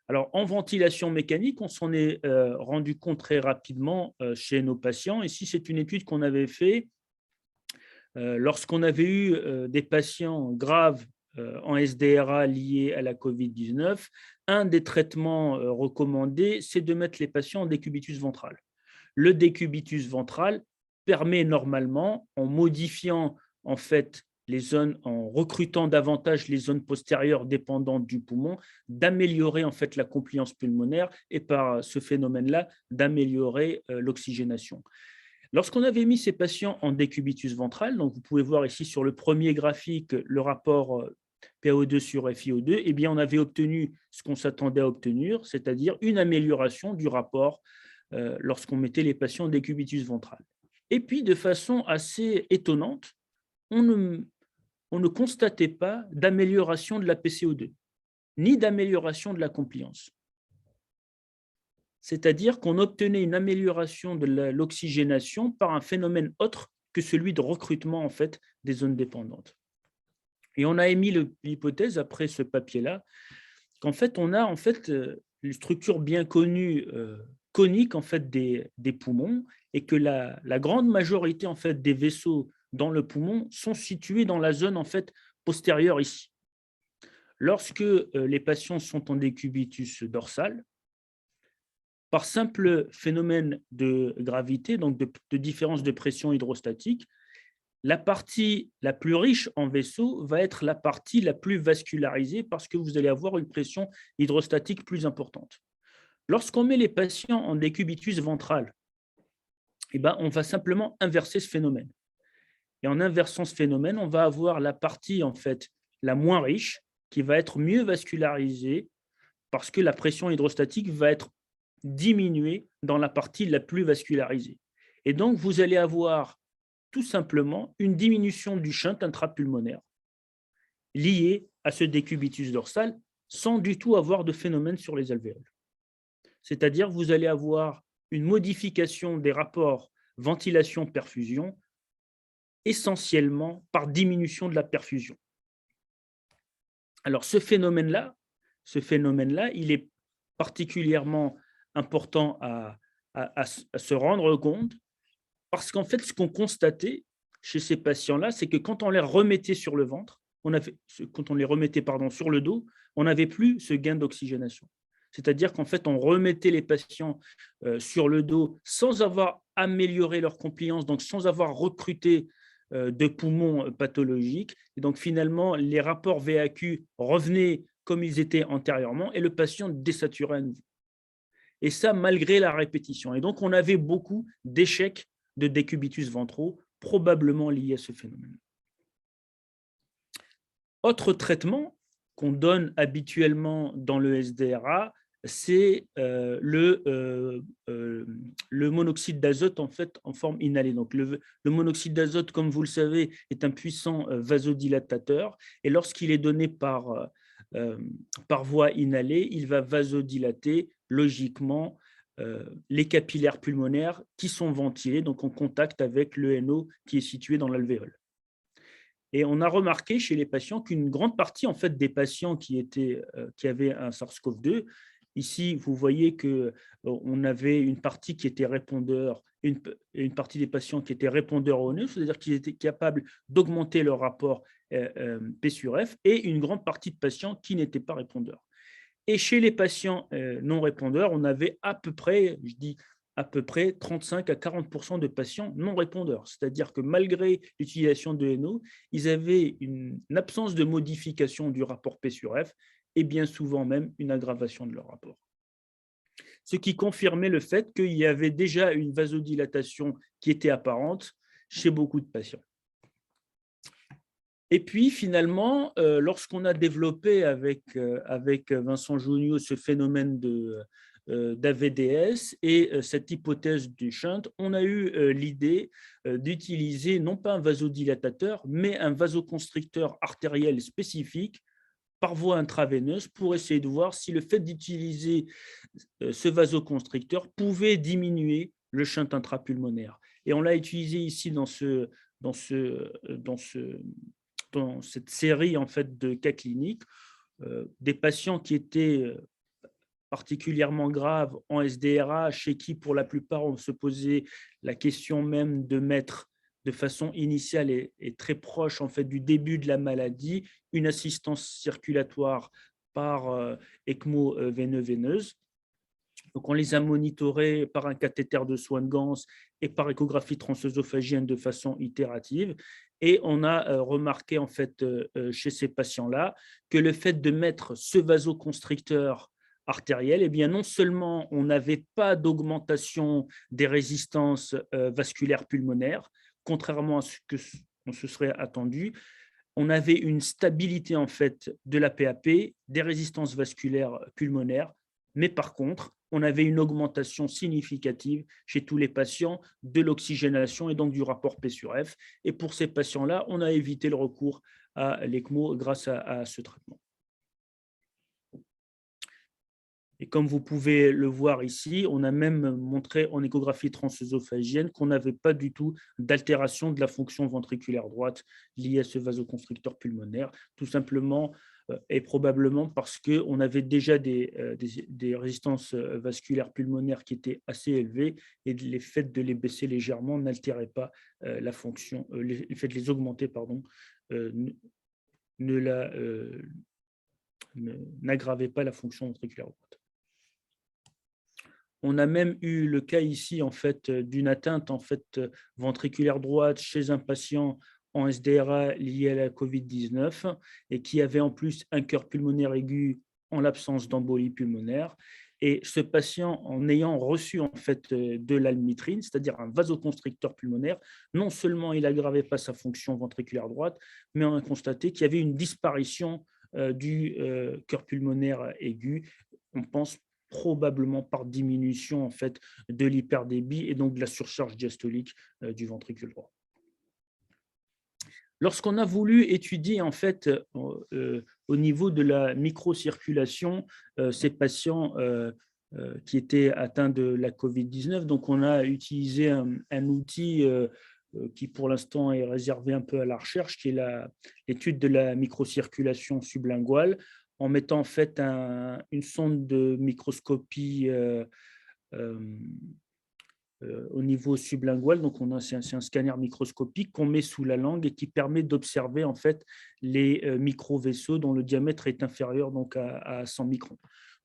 Alors, en ventilation mécanique, on s'en est rendu compte très rapidement chez nos patients. Ici, c'est une étude qu'on avait faite lorsqu'on avait eu des patients graves en SDRA liés à la COVID-19. Un des traitements recommandés, c'est de mettre les patients en décubitus ventral. Le décubitus ventral permet normalement, en modifiant en fait les zones, en recrutant davantage les zones postérieures dépendantes du poumon, d'améliorer en fait la compliance pulmonaire et par ce phénomène-là, d'améliorer l'oxygénation. Lorsqu'on avait mis ces patients en décubitus ventral, donc vous pouvez voir ici sur le premier graphique le rapport PaO2 sur FiO2, eh bien on avait obtenu ce qu'on s'attendait à obtenir, c'est-à-dire une amélioration du rapport lorsqu'on mettait les patients en décubitus ventral. Et puis, de façon assez étonnante, on ne constatait pas d'amélioration de la PCO2, ni d'amélioration de la compliance. C'est-à-dire qu'on obtenait une amélioration de l'oxygénation par un phénomène autre que celui de recrutement en fait, des zones dépendantes. Et on a émis l'hypothèse, après ce papier-là, qu'en fait, on a en fait, une structure bien connue conique en fait, des poumons, et que la grande majorité en fait, des vaisseaux dans le poumon sont situés dans la zone en fait, postérieure ici. Lorsque les patients sont en décubitus dorsal, par simple phénomène de gravité, donc de différence de pression hydrostatique, la partie la plus riche en vaisseaux va être la partie la plus vascularisée parce que vous allez avoir une pression hydrostatique plus importante. Lorsqu'on met les patients en décubitus ventral, eh ben, on va simplement inverser ce phénomène. Et en inversant ce phénomène, on va avoir la partie en fait, la moins riche qui va être mieux vascularisée parce que la pression hydrostatique va être diminuée dans la partie la plus vascularisée. Et donc, vous allez avoir tout simplement une diminution du shunt intrapulmonaire liée à ce décubitus dorsal sans du tout avoir de phénomène sur les alvéoles. C'est-à-dire vous allez avoir une modification des rapports ventilation-perfusion essentiellement par diminution de la perfusion. Alors ce phénomène-là, il est particulièrement important à se rendre compte parce qu'en fait, ce qu'on constatait chez ces patients-là, c'est que quand on les remettait sur le ventre, quand on les remettait sur le dos, on n'avait plus ce gain d'oxygénation. C'est-à-dire qu'en fait, on remettait les patients sur le dos sans avoir amélioré leur compliance, donc sans avoir recruté de poumons pathologiques. Et donc finalement, les rapports VAQ revenaient comme ils étaient antérieurement et le patient désaturait à nouveau. Et ça, malgré la répétition. Et donc, on avait beaucoup d'échecs de décubitus ventraux, probablement liés à ce phénomène. Autre traitement qu'on donne habituellement dans le SDRA, c'est le monoxyde d'azote en fait en forme inhalée. Donc le monoxyde d'azote, comme vous le savez, est un puissant vasodilatateur, et lorsqu'il est donné par voie inhalée, il va vasodilater logiquement les capillaires pulmonaires qui sont ventilés, donc en contact avec le NO qui est situé dans l'alvéole. Et on a remarqué chez les patients qu'une grande partie en fait, des patients qui avaient un SARS-CoV-2, ici vous voyez qu'on avait une partie qui était répondeur, une partie des patients qui étaient répondeurs au NO, c'est-à-dire qu'ils étaient capables d'augmenter leur rapport P sur F, et une grande partie de patients qui n'étaient pas répondeurs. Et chez les patients non répondeurs, on avait à peu près, je dis à peu près 35 à 40% de patients non répondeurs. C'est-à-dire que malgré l'utilisation de NO, ils avaient une absence de modification du rapport P sur F et bien souvent même une aggravation de leur rapport. Ce qui confirmait le fait qu'il y avait déjà une vasodilatation qui était apparente chez beaucoup de patients. Et puis finalement, lorsqu'on a développé avec Vincent Junio ce phénomène d'AVDS et cette hypothèse du shunt, on a eu l'idée d'utiliser non pas un vasodilatateur, mais un vasoconstricteur artériel spécifique par voie intraveineuse pour essayer de voir si le fait d'utiliser ce vasoconstricteur pouvait diminuer le shunt intrapulmonaire. Et on l'a utilisé ici dans cette série en fait, de cas cliniques, des patients qui étaient particulièrement graves en SDRH et qui, pour la plupart, on se posait la question même de mettre de façon initiale et très proche en fait, du début de la maladie, une assistance circulatoire par ECMO veineux-veineuse. Donc, on les a monitorés par un cathéter de soins de Gans et par échographie transœsophagienne de façon itérative. Et on a remarqué en fait, chez ces patients-là que le fait de mettre ce vasoconstricteur artériel, eh bien, non seulement on n'avait pas d'augmentation des résistances vasculaires pulmonaires, contrairement à ce qu'on se serait attendu, on avait une stabilité en fait de la PAP, des résistances vasculaires pulmonaires, mais par contre, on avait une augmentation significative chez tous les patients de l'oxygénation et donc du rapport P sur F. Et pour ces patients-là, on a évité le recours à l'ECMO grâce à ce traitement. Et comme vous pouvez le voir ici, on a même montré en échographie transœsophagienne qu'on n'avait pas du tout d'altération de la fonction ventriculaire droite liée à ce vasoconstricteur pulmonaire, tout simplement et probablement parce qu'on avait déjà des résistances vasculaires pulmonaires qui étaient assez élevées et le fait de les baisser légèrement n'altérait pas la fonction, le fait de les augmenter, pardon, n'aggravait pas la fonction ventriculaire droite. On a même eu le cas ici en fait, d'une atteinte en fait, ventriculaire droite chez un patient en SDRA lié à la COVID-19 et qui avait en plus un cœur pulmonaire aigu en l'absence d'embolie pulmonaire. Et ce patient, en ayant reçu en fait, de l'almitrine, c'est-à-dire un vasoconstricteur pulmonaire, non seulement il n'aggravait pas sa fonction ventriculaire droite, mais on a constaté qu'il y avait une disparition du cœur pulmonaire aigu. On pense probablement par diminution en fait, de l'hyperdébit et donc de la surcharge diastolique du ventricule droit. Lorsqu'on a voulu étudier en fait, au niveau de la microcirculation ces patients qui étaient atteints de la COVID-19, donc on a utilisé un outil qui pour l'instant est réservé un peu à la recherche, qui est l'étude de la microcirculation sublinguale, en mettant en fait une sonde de microscopie au niveau sublingual. Donc, c'est un scanner microscopique qu'on met sous la langue et qui permet d'observer en fait les micro-vaisseaux dont le diamètre est inférieur donc à 100 microns.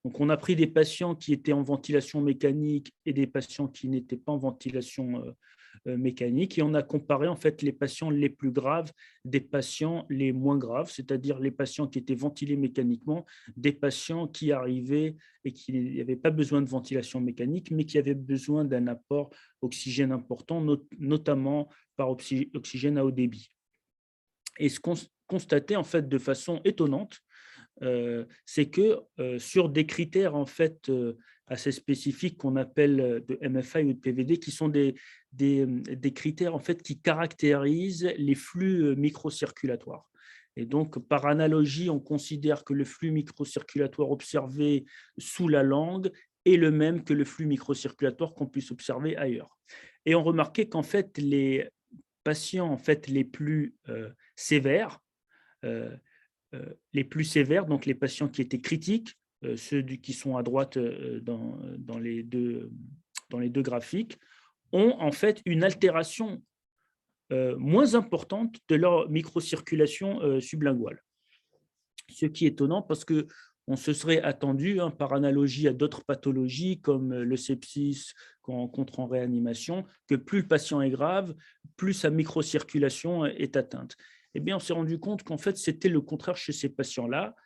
Donc, on a pris des patients qui étaient en ventilation mécanique et des patients qui n'étaient pas en ventilation mécanique et on a comparé en fait les patients les plus graves des patients les moins graves, c'est-à-dire les patients qui étaient ventilés mécaniquement, des patients qui arrivaient et qui n'avaient pas besoin de ventilation mécanique, mais qui avaient besoin d'un apport oxygène important, notamment par oxygène à haut débit. Et ce qu'on constatait en fait de façon étonnante, c'est que sur des critères en fait assez spécifiques qu'on appelle de MFI ou de PVD, qui sont des critères en fait qui caractérisent les flux microcirculatoires. Et donc, par analogie, on considère que le flux microcirculatoire observé sous la langue est le même que le flux microcirculatoire qu'on puisse observer ailleurs. Et on remarquait qu'en fait, les patients en fait, les plus sévères, donc les patients qui étaient critiques, ceux qui sont à droite dans les deux graphiques, ont en fait une altération moins importante de leur microcirculation sublinguale. Ce qui est étonnant parce que on se serait attendu, par analogie à d'autres pathologies comme le sepsis qu'on rencontre en réanimation, que plus le patient est grave, plus sa microcirculation est atteinte. Eh bien, on s'est rendu compte qu'en fait, c'était le contraire chez ces patients-là.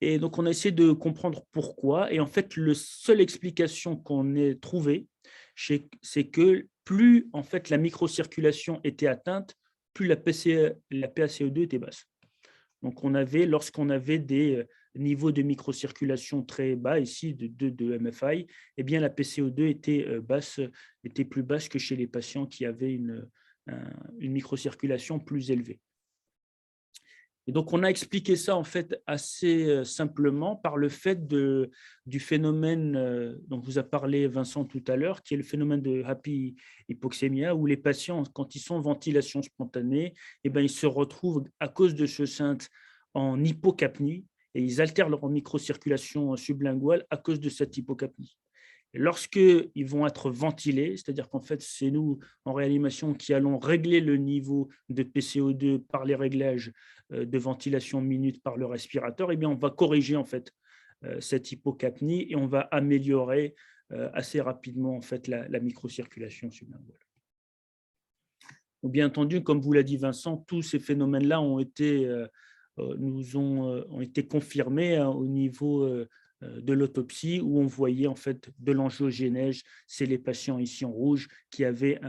Et donc, on a essayé de comprendre pourquoi. Et en fait, la seule explication qu'on ait trouvée, c'est que plus en fait, la microcirculation était atteinte, plus la PaCO2 était basse. Donc, lorsqu'on avait des niveaux de microcirculation très bas, ici de MFI, eh bien, la PCO2 était plus basse que chez les patients qui avaient une microcirculation plus élevée. Et donc, on a expliqué ça en fait assez simplement par le fait du phénomène dont vous a parlé Vincent tout à l'heure, qui est le phénomène de happy hypoxémia, où les patients, quand ils sont en ventilation spontanée, eh bien, ils se retrouvent à cause de ce shunt en hypocapnie et ils altèrent leur microcirculation sublinguale à cause de cette hypocapnie. Lorsqu'ils vont être ventilés, c'est-à-dire qu'en fait, c'est nous, en réanimation, qui allons régler le niveau de PCO2 par les réglages de ventilation minute par le respirateur, eh bien, on va corriger en fait cette hypocapnie et on va améliorer assez rapidement en fait, la microcirculation sublinguale. Bien entendu, comme vous l'a dit Vincent, tous ces phénomènes-là ont été confirmés au niveau de l'autopsie, où on voyait en fait de l'angiogénèse. C'est les patients ici en rouge qui avaient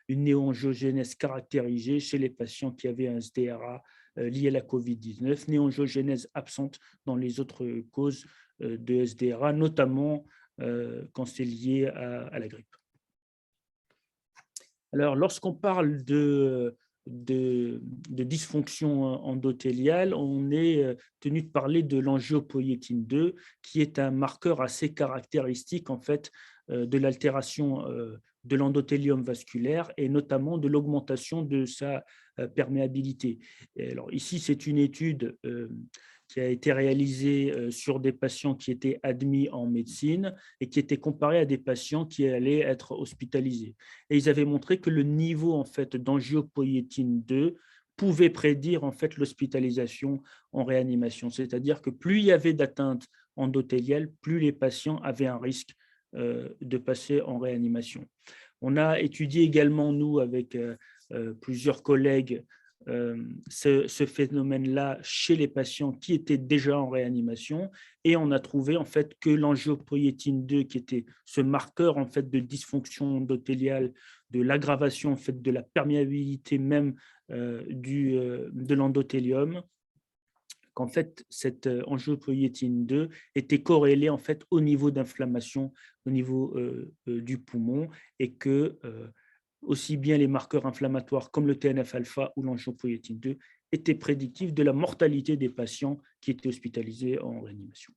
une néoangiogénèse caractérisée chez les patients qui avaient un SDRA lié à la COVID-19, néoangiogénèse absente dans les autres causes de SDRA, notamment quand c'est lié à la grippe. Alors, lorsqu'on parle de dysfonction endothéliale, on est tenu de parler de l'angiopoïétine 2, qui est un marqueur assez caractéristique en fait de l'altération de l'endothélium vasculaire et notamment de l'augmentation de sa perméabilité. Et alors ici, c'est une étude qui a été réalisée sur des patients qui étaient admis en médecine et qui était comparée à des patients qui allaient être hospitalisés. Et ils avaient montré que le niveau en fait d'angiopoïétine 2 pouvait prédire en fait l'hospitalisation en réanimation. C'est-à-dire que plus il y avait d'atteinte endothéliale, plus les patients avaient un risque de passer en réanimation. On a étudié également, nous, avec plusieurs collègues, ce phénomène-là chez les patients qui étaient déjà en réanimation et on a trouvé en fait que l'angiopoïétine 2, qui était ce marqueur en fait de dysfonction endothéliale, de l'aggravation en fait de la perméabilité même de l'endothélium, qu'en fait cette angiopoïétine 2 était corrélée en fait au niveau d'inflammation au niveau du poumon et que aussi bien les marqueurs inflammatoires comme le TNF-alpha ou l'angiopoïétine 2 étaient prédictifs de la mortalité des patients qui étaient hospitalisés en réanimation.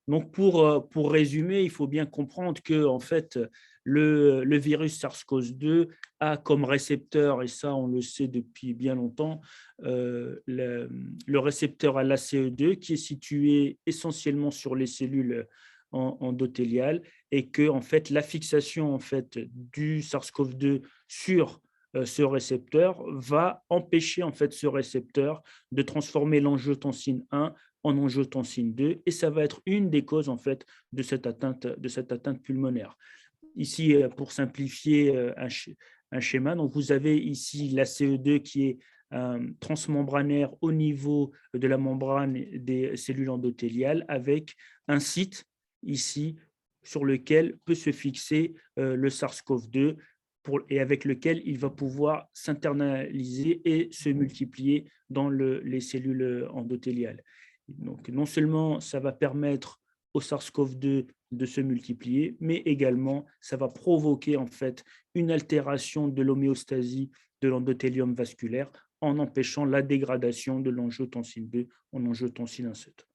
Donc, pour résumer, il faut bien comprendre que en fait, le virus SARS-CoV-2 a comme récepteur, et ça on le sait depuis bien longtemps, le récepteur à l'ACE2 qui est situé essentiellement sur les cellules endothéliales et que en fait, la fixation en fait, du SARS-CoV-2 sur ce récepteur va empêcher en fait, ce récepteur de transformer l'angiotensine 1 en angiotensine 2 et ça va être une des causes en fait, de cette atteinte pulmonaire. Ici, pour simplifier un schéma, donc vous avez ici l'ACE2 qui est transmembranaire au niveau de la membrane des cellules endothéliales avec un site ici sur lequel peut se fixer le SARS-CoV-2 et avec lequel il va pouvoir s'internaliser et se multiplier dans les cellules endothéliales. Donc, non seulement ça va permettre au SARS-CoV-2 de se multiplier, mais également ça va provoquer en fait une altération de l'homéostasie de l'endothélium vasculaire en empêchant la dégradation de l'angiotensine 2 en angiotensine 1,7.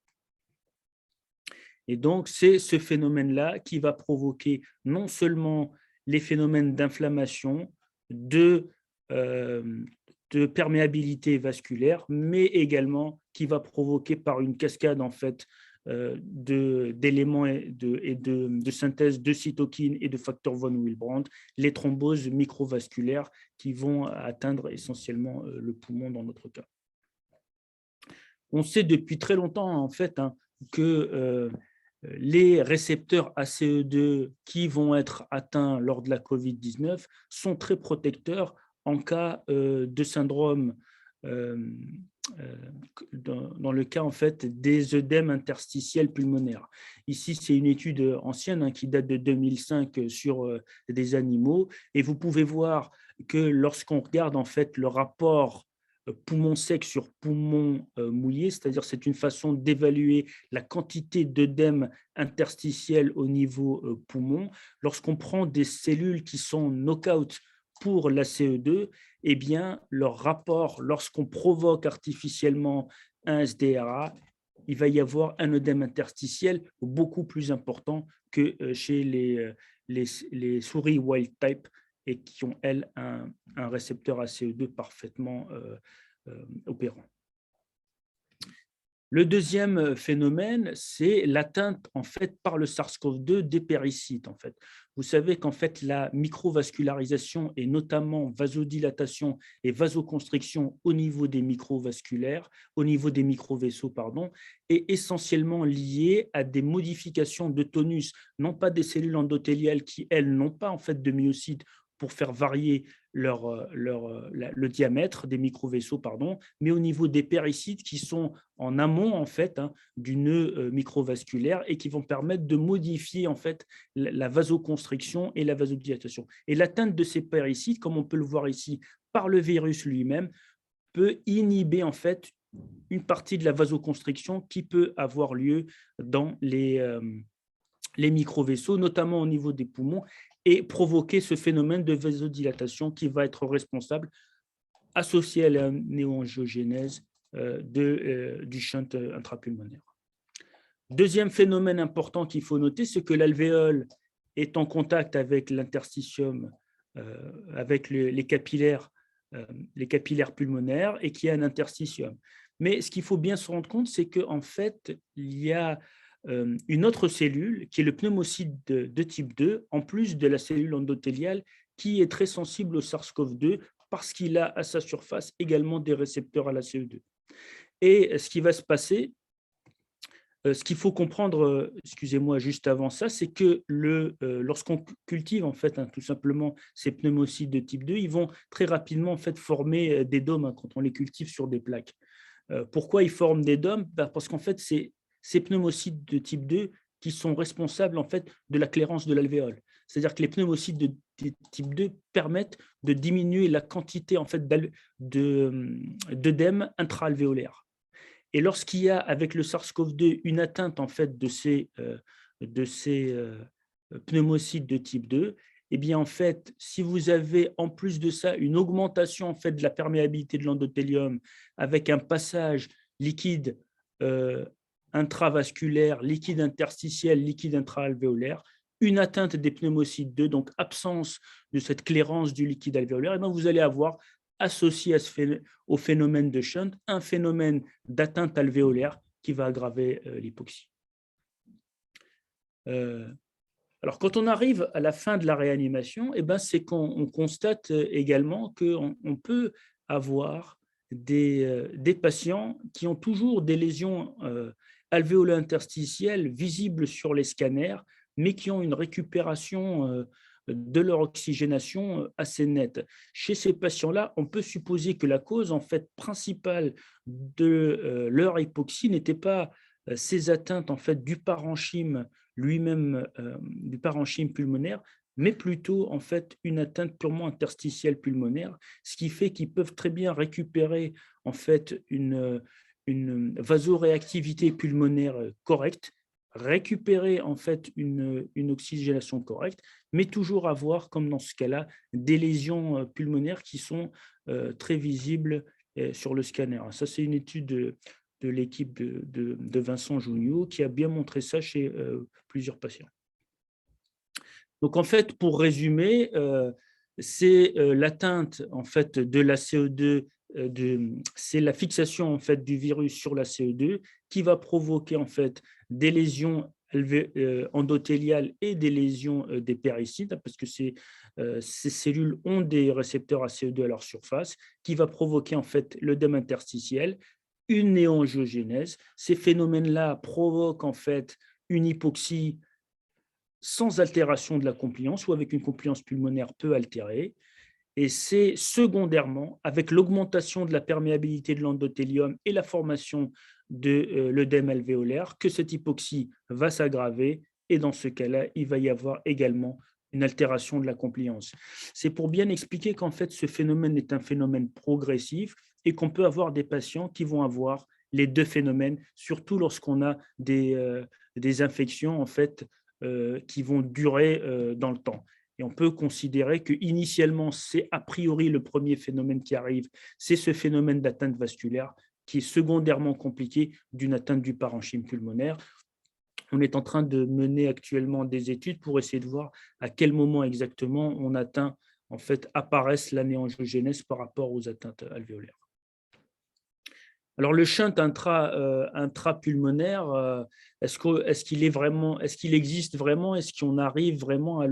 Et donc, c'est ce phénomène-là qui va provoquer non seulement les phénomènes d'inflammation, de perméabilité vasculaire, mais également qui va provoquer par une cascade en fait d'éléments et de synthèse de cytokines et de facteurs von Willebrand, les thromboses microvasculaires qui vont atteindre essentiellement le poumon dans notre cas. On sait depuis très longtemps en fait que les récepteurs ACE2 qui vont être atteints lors de la COVID-19 sont très protecteurs en cas de syndrome, dans le cas en fait des œdèmes interstitiels pulmonaires. Ici, c'est une étude ancienne qui date de 2005 sur des animaux, et vous pouvez voir que lorsqu'on regarde en fait le rapport poumon sec sur poumon mouillé, c'est-à-dire c'est une façon d'évaluer la quantité d'œdème interstitiel au niveau poumon. Lorsqu'on prend des cellules qui sont knock-out pour la CE2, eh bien, leur rapport, lorsqu'on provoque artificiellement un SDRA, il va y avoir un œdème interstitiel beaucoup plus important que chez les souris wild type, et qui ont, elles, un récepteur ACE2 parfaitement opérant. Le deuxième phénomène, c'est l'atteinte en fait par le SARS-CoV-2 des péricytes. En fait, vous savez qu'en fait la microvascularisation, et notamment vasodilatation et vasoconstriction au niveau des microvasculaires, au niveau des microvaisseaux, pardon, est essentiellement liée à des modifications de tonus, non pas des cellules endothéliales qui elles n'ont pas en fait de myocytes pour faire varier le diamètre des microvaisseaux, pardon, mais au niveau des péricytes qui sont en amont en fait du nœud microvasculaire et qui vont permettre de modifier en fait la vasoconstriction et la vasodilatation. Et l'atteinte de ces péricytes, comme on peut le voir ici par le virus lui-même, peut inhiber en fait une partie de la vasoconstriction qui peut avoir lieu dans les microvaisseaux, notamment au niveau des poumons, et provoquer ce phénomène de vasodilatation qui va être responsable, associé à la néoangiogénèse du shunt intrapulmonaire. Deuxième phénomène important qu'il faut noter, c'est que l'alvéole est en contact avec l'interstitium, avec les capillaires pulmonaires, et qu'il y a un interstitium. Mais ce qu'il faut bien se rendre compte, c'est qu'en fait, il y a une autre cellule qui est le pneumocyte de type 2, en plus de la cellule endothéliale qui est très sensible au SARS-CoV-2 parce qu'il a à sa surface également des récepteurs à la CE2. Et ce qui va se passer, ce qu'il faut comprendre, excusez-moi, juste avant ça, c'est que lorsqu'on cultive en fait tout simplement ces pneumocytes de type 2, ils vont très rapidement en fait former des dômes quand on les cultive sur des plaques. Pourquoi ils forment des dômes? Parce qu'en fait, c'est ces pneumocytes de type 2 qui sont responsables en fait de la clairance de l'alvéole. C'est-à-dire que les pneumocytes de type 2 permettent de diminuer la quantité en fait d'œdème intra-alvéolaire. Et lorsqu'il y a avec le SARS-CoV-2 une atteinte en fait de ces pneumocytes de type 2, eh bien en fait, si vous avez en plus de ça une augmentation en fait de la perméabilité de l'endothélium avec un passage liquide intravasculaire, liquide interstitiel, liquide intra-alvéolaire, une atteinte des pneumocytes 2, donc absence de cette clairance du liquide alvéolaire, et bien vous allez avoir associé au phénomène de shunt un phénomène d'atteinte alvéolaire qui va aggraver l'hypoxie. Alors, quand on arrive à la fin de la réanimation, eh ben, c'est qu'on constate également qu'on peut avoir des patients qui ont toujours des lésions alvéolo-interstitielles visibles sur les scanners, mais qui ont une récupération de leur oxygénation assez nette. Chez ces patients-là, on peut supposer que la cause en fait principale de leur hypoxie n'était pas ces atteintes en fait du parenchyme lui-même, du parenchyme pulmonaire, mais plutôt en fait une atteinte purement interstitielle pulmonaire, ce qui fait qu'ils peuvent très bien récupérer en fait une vasoréactivité pulmonaire correcte, récupérer en fait une oxygénation correcte, mais toujours avoir, comme dans ce cas-là, des lésions pulmonaires qui sont très visibles sur le scanner. Ça, c'est une étude de l'équipe de Vincent Junio qui a bien montré ça chez plusieurs patients. Donc, en fait, pour résumer, c'est l'atteinte en fait de la CO2, c'est la fixation en fait du virus sur la CO2 qui va provoquer en fait des lésions endothéliales et des lésions des péricytes, parce que ces cellules ont des récepteurs à CO2 à leur surface, qui va provoquer en fait l'œdème interstitiel, une néoangiogénèse. Ces phénomènes-là provoquent en fait une hypoxie sans altération de la compliance ou avec une compliance pulmonaire peu altérée. Et c'est secondairement, avec l'augmentation de la perméabilité de l'endothélium et la formation de l'œdème alvéolaire, que cette hypoxie va s'aggraver. Et dans ce cas-là, il va y avoir également une altération de la compliance. C'est pour bien expliquer qu'en fait, ce phénomène est un phénomène progressif et qu'on peut avoir des patients qui vont avoir les deux phénomènes, surtout lorsqu'on a des infections en fait, qui vont durer dans le temps. Et on peut considérer qu'initialement, c'est a priori le premier phénomène qui arrive, c'est ce phénomène d'atteinte vasculaire qui est secondairement compliqué d'une atteinte du parenchyme pulmonaire. On est en train de mener actuellement des études pour essayer de voir à quel moment exactement on atteint, en fait, apparaissent l'anéangiogénèse par rapport aux atteintes alvéolaires. Alors, le shunt intrapulmonaire, est-ce qu'il existe vraiment? Est-ce qu'on arrive vraiment à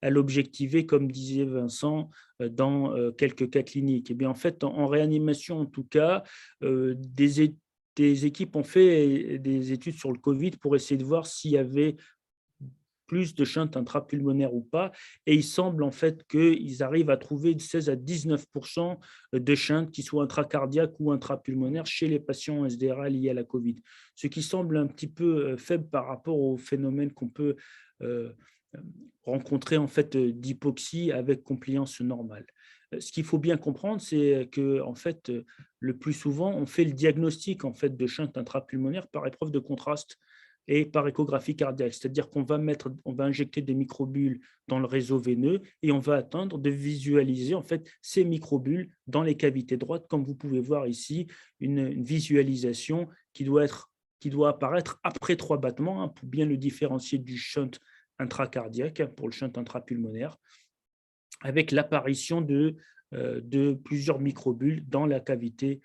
l'objectiver, comme disait Vincent, dans quelques cas cliniques? Eh bien, en fait, en réanimation, en tout cas, des équipes ont fait des études sur le Covid pour essayer de voir s'il y avait plus de shunt intrapulmonaire ou pas, et il semble en fait qu'ils arrivent à trouver de 16 à 19% de shunt qui soient intracardiaques ou intrapulmonaires chez les patients SDRA liés à la Covid, ce qui semble un petit peu faible par rapport au phénomène qu'on peut rencontrer en fait d'hypoxie avec compliance normale. Ce qu'il faut bien comprendre, c'est que en fait, le plus souvent, on fait le diagnostic en fait de shunt intrapulmonaire par épreuve de contraste et par échographie cardiaque, c'est-à-dire qu'on va injecter des microbules dans le réseau veineux et on va attendre de visualiser en fait ces microbules dans les cavités droites, comme vous pouvez voir ici, une visualisation qui doit apparaître après 3 battements pour bien le différencier du shunt intracardiaque pour le shunt intrapulmonaire, avec l'apparition de plusieurs microbules dans la cavité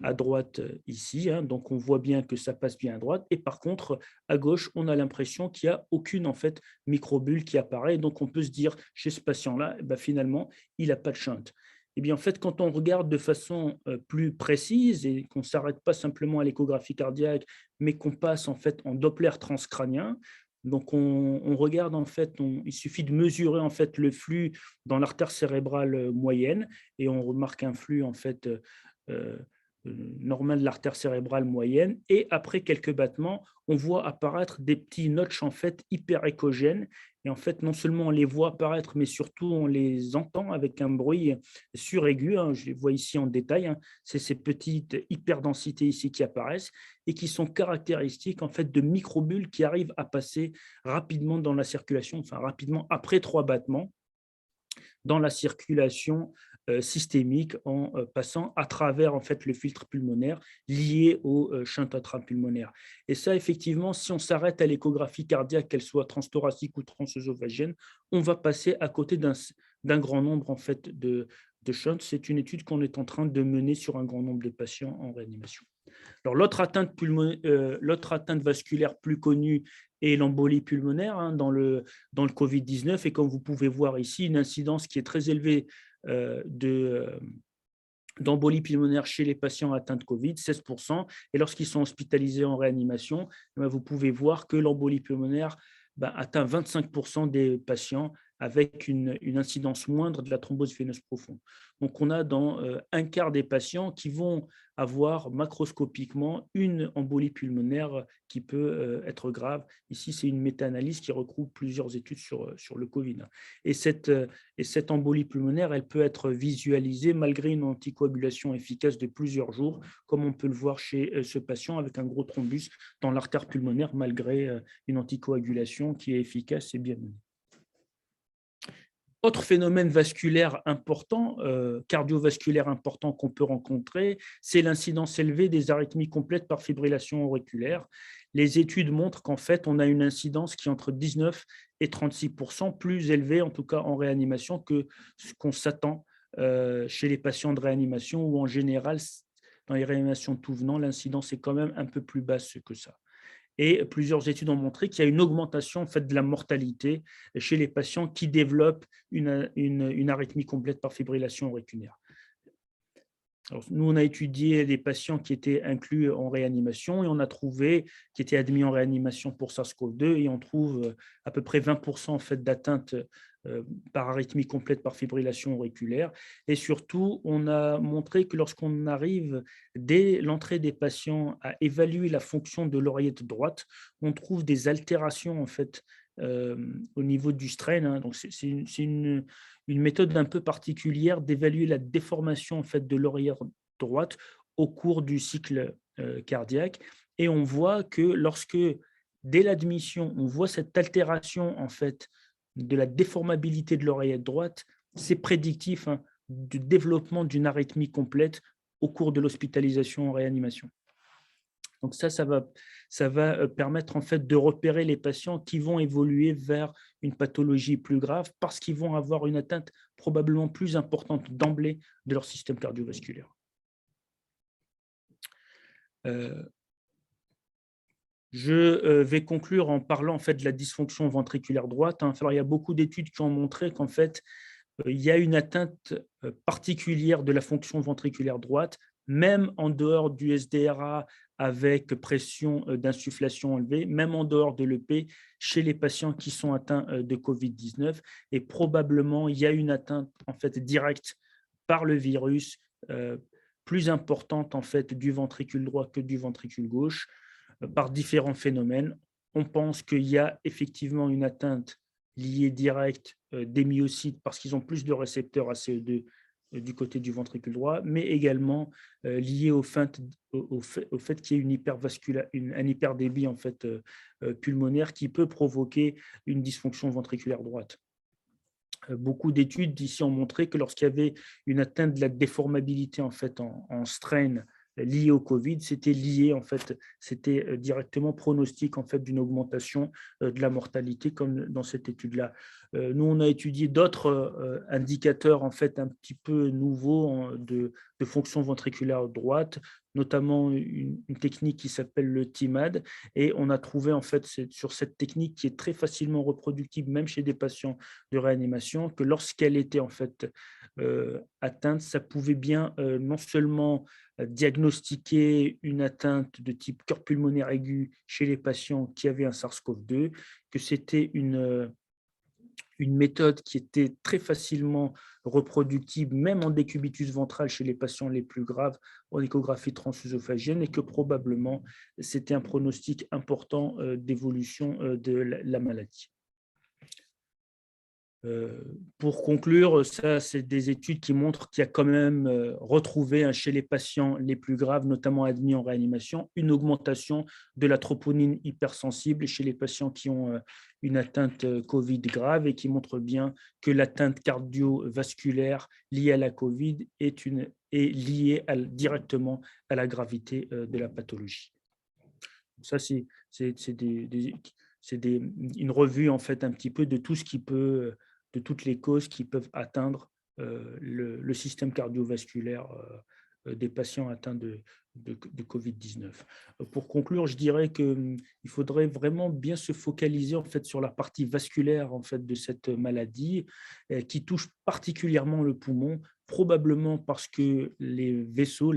à droite ici. Donc, on voit bien que ça passe bien à droite. Et par contre, à gauche, on a l'impression qu'il n'y a aucune en fait, microbule qui apparaît. Donc, on peut se dire chez ce patient-là, finalement, il n'a pas de shunt. Eh bien, en fait, quand on regarde de façon plus précise et qu'on ne s'arrête pas simplement à l'échographie cardiaque, mais qu'on passe en fait en Doppler transcrânien, donc on regarde en fait, il suffit de mesurer en fait le flux dans l'artère cérébrale moyenne et on remarque un flux en fait normal de l'artère cérébrale moyenne, et après quelques battements, on voit apparaître des petits notches en fait hyper échogènes, et en fait non seulement on les voit apparaître, mais surtout on les entend avec un bruit suraigu, je les vois ici en détail, c'est ces petites hyperdensités ici qui apparaissent et qui sont caractéristiques en fait de microbules qui arrivent à passer rapidement dans la circulation, enfin rapidement après 3 battements dans la circulation systémique en passant à travers en fait le filtre pulmonaire lié au shunt intrapulmonaire. Et ça, effectivement, si on s'arrête à l'échographie cardiaque, qu'elle soit transthoracique ou transœsophagienne, on va passer à côté d'un grand nombre en fait de shunts. C'est une étude qu'on est en train de mener sur un grand nombre de patients en réanimation. Alors, l'autre atteinte vasculaire plus connue est l'embolie pulmonaire dans le Covid-19. Et comme vous pouvez voir ici, une incidence qui est très élevée d'embolie pulmonaire chez les patients atteints de Covid, 16%. Et lorsqu'ils sont hospitalisés en réanimation, vous pouvez voir que l'embolie pulmonaire atteint 25% des patients avec une incidence moindre de la thrombose veineuse profonde. Donc, on a dans un quart des patients qui vont avoir macroscopiquement une embolie pulmonaire qui peut être grave. Ici, c'est une méta-analyse qui regroupe plusieurs études sur le Covid. Et cette embolie pulmonaire, elle peut être visualisée malgré une anticoagulation efficace de plusieurs jours, comme on peut le voir chez ce patient avec un gros thrombus dans l'artère pulmonaire malgré une anticoagulation qui est efficace et bien menée. Autre phénomène vasculaire important, cardiovasculaire important qu'on peut rencontrer, c'est l'incidence élevée des arythmies complètes par fibrillation auriculaire. Les études montrent qu'en fait, on a une incidence qui est entre 19 et 36%, plus élevée en tout cas en réanimation que ce qu'on s'attend chez les patients de réanimation, où en général, dans les réanimations tout venant, l'incidence est quand même un peu plus basse que ça. Et plusieurs études ont montré qu'il y a une augmentation en fait, de la mortalité chez les patients qui développent une arythmie complète par fibrillation auriculaire. Alors, nous, on a étudié des patients qui étaient inclus en réanimation et on a trouvé qui étaient admis en réanimation pour SARS-CoV-2 et on trouve à peu près 20% en fait d'atteinte par arythmie complète par fibrillation auriculaire. Et surtout, on a montré que lorsqu'on arrive dès l'entrée des patients à évaluer la fonction de l'oreillette droite, on trouve des altérations en fait au niveau du strain. Hein. Donc, c'est une méthode un peu particulière d'évaluer la déformation en fait, de l'oreillette droite au cours du cycle cardiaque. Et on voit que lorsque, dès l'admission, on voit cette altération en fait, de la déformabilité de l'oreillette droite, c'est prédictif du développement d'une arythmie complète au cours de l'hospitalisation en réanimation. Donc ça va permettre en fait de repérer les patients qui vont évoluer vers une pathologie plus grave parce qu'ils vont avoir une atteinte probablement plus importante d'emblée de leur système cardiovasculaire. Je vais conclure en parlant en fait de la dysfonction ventriculaire droite. Alors, il y a beaucoup d'études qui ont montré qu'en fait, il y a une atteinte particulière de la fonction ventriculaire droite, même en dehors du SDRA avec pression d'insufflation élevée, même en dehors de l'EP, chez les patients qui sont atteints de COVID-19. Et probablement, il y a une atteinte en fait, directe par le virus plus importante en fait, du ventricule droit que du ventricule gauche par différents phénomènes. On pense qu'il y a effectivement une atteinte liée directe des myocytes parce qu'ils ont plus de récepteurs ACE2 du côté du ventricule droit, mais également liée au fait qu'il y ait un hyperdébit en fait, pulmonaire qui peut provoquer une dysfonction ventriculaire droite. Beaucoup d'études ici ont montré que lorsqu'il y avait une atteinte de la déformabilité en fait en strain lié au Covid, c'était lié en fait, c'était directement pronostic en fait d'une augmentation de la mortalité comme dans cette étude-là. Nous, on a étudié d'autres indicateurs en fait un petit peu nouveaux de fonction ventriculaire droite, notamment une technique qui s'appelle le TIMAD, et on a trouvé en fait sur cette technique qui est très facilement reproductible même chez des patients de réanimation que lorsqu'elle était en fait atteinte, ça pouvait bien non seulement diagnostiquer une atteinte de type cœur pulmonaire aigu chez les patients qui avaient un SARS-CoV-2, que c'était une méthode qui était très facilement reproductible, même en décubitus ventral chez les patients les plus graves en échographie transœsophagienne, et que probablement c'était un pronostic important d'évolution de la maladie. Pour conclure, ça, c'est des études qui montrent qu'il y a quand même retrouvé chez les patients les plus graves, notamment admis en réanimation, une augmentation de la troponine hypersensible chez les patients qui ont une atteinte COVID grave et qui montrent bien que l'atteinte cardiovasculaire liée à la COVID est liée directement à la gravité de la pathologie. Ça, c'est une revue en fait un petit peu de tout ce qui peut de toutes les causes qui peuvent atteindre le système cardiovasculaire des patients atteints de COVID-19. Pour conclure, je dirais qu'il faudrait vraiment bien se focaliser en fait, sur la partie vasculaire en fait, de cette maladie qui touche particulièrement le poumon, probablement parce que les vaisseaux,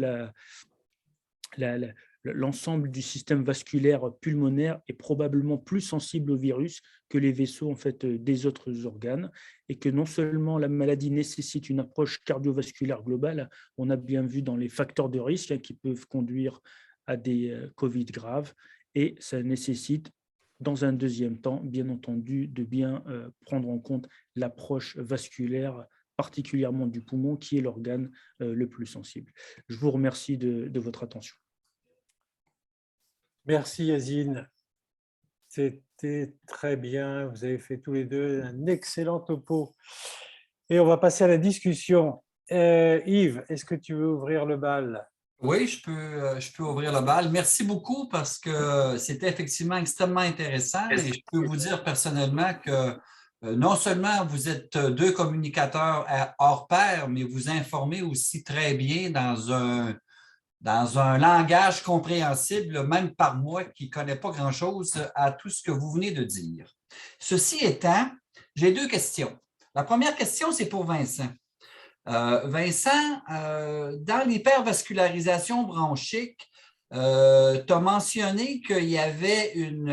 l'ensemble du système vasculaire pulmonaire est probablement plus sensible au virus que les vaisseaux en fait, des autres organes, et que non seulement la maladie nécessite une approche cardiovasculaire globale, on a bien vu dans les facteurs de risque qui peuvent conduire à des Covid graves, et ça nécessite dans un deuxième temps, bien entendu, de bien prendre en compte l'approche vasculaire particulièrement du poumon, qui est l'organe le plus sensible. Je vous remercie de votre attention. Merci Yazine, c'était très bien, vous avez fait tous les deux un excellent topo. Et on va passer à la discussion. Yves, est-ce que tu veux ouvrir le bal? Oui, je peux ouvrir le bal. Merci beaucoup parce que c'était effectivement extrêmement intéressant et je peux vous dire personnellement que non seulement vous êtes deux communicateurs hors pair, mais vous informez aussi très bien dans un langage compréhensible, même par moi qui ne connais pas grand-chose à tout ce que vous venez de dire. Ceci étant, j'ai deux questions. La première question, c'est pour Vincent. Vincent, dans l'hypervascularisation bronchique, tu as mentionné qu'il y avait une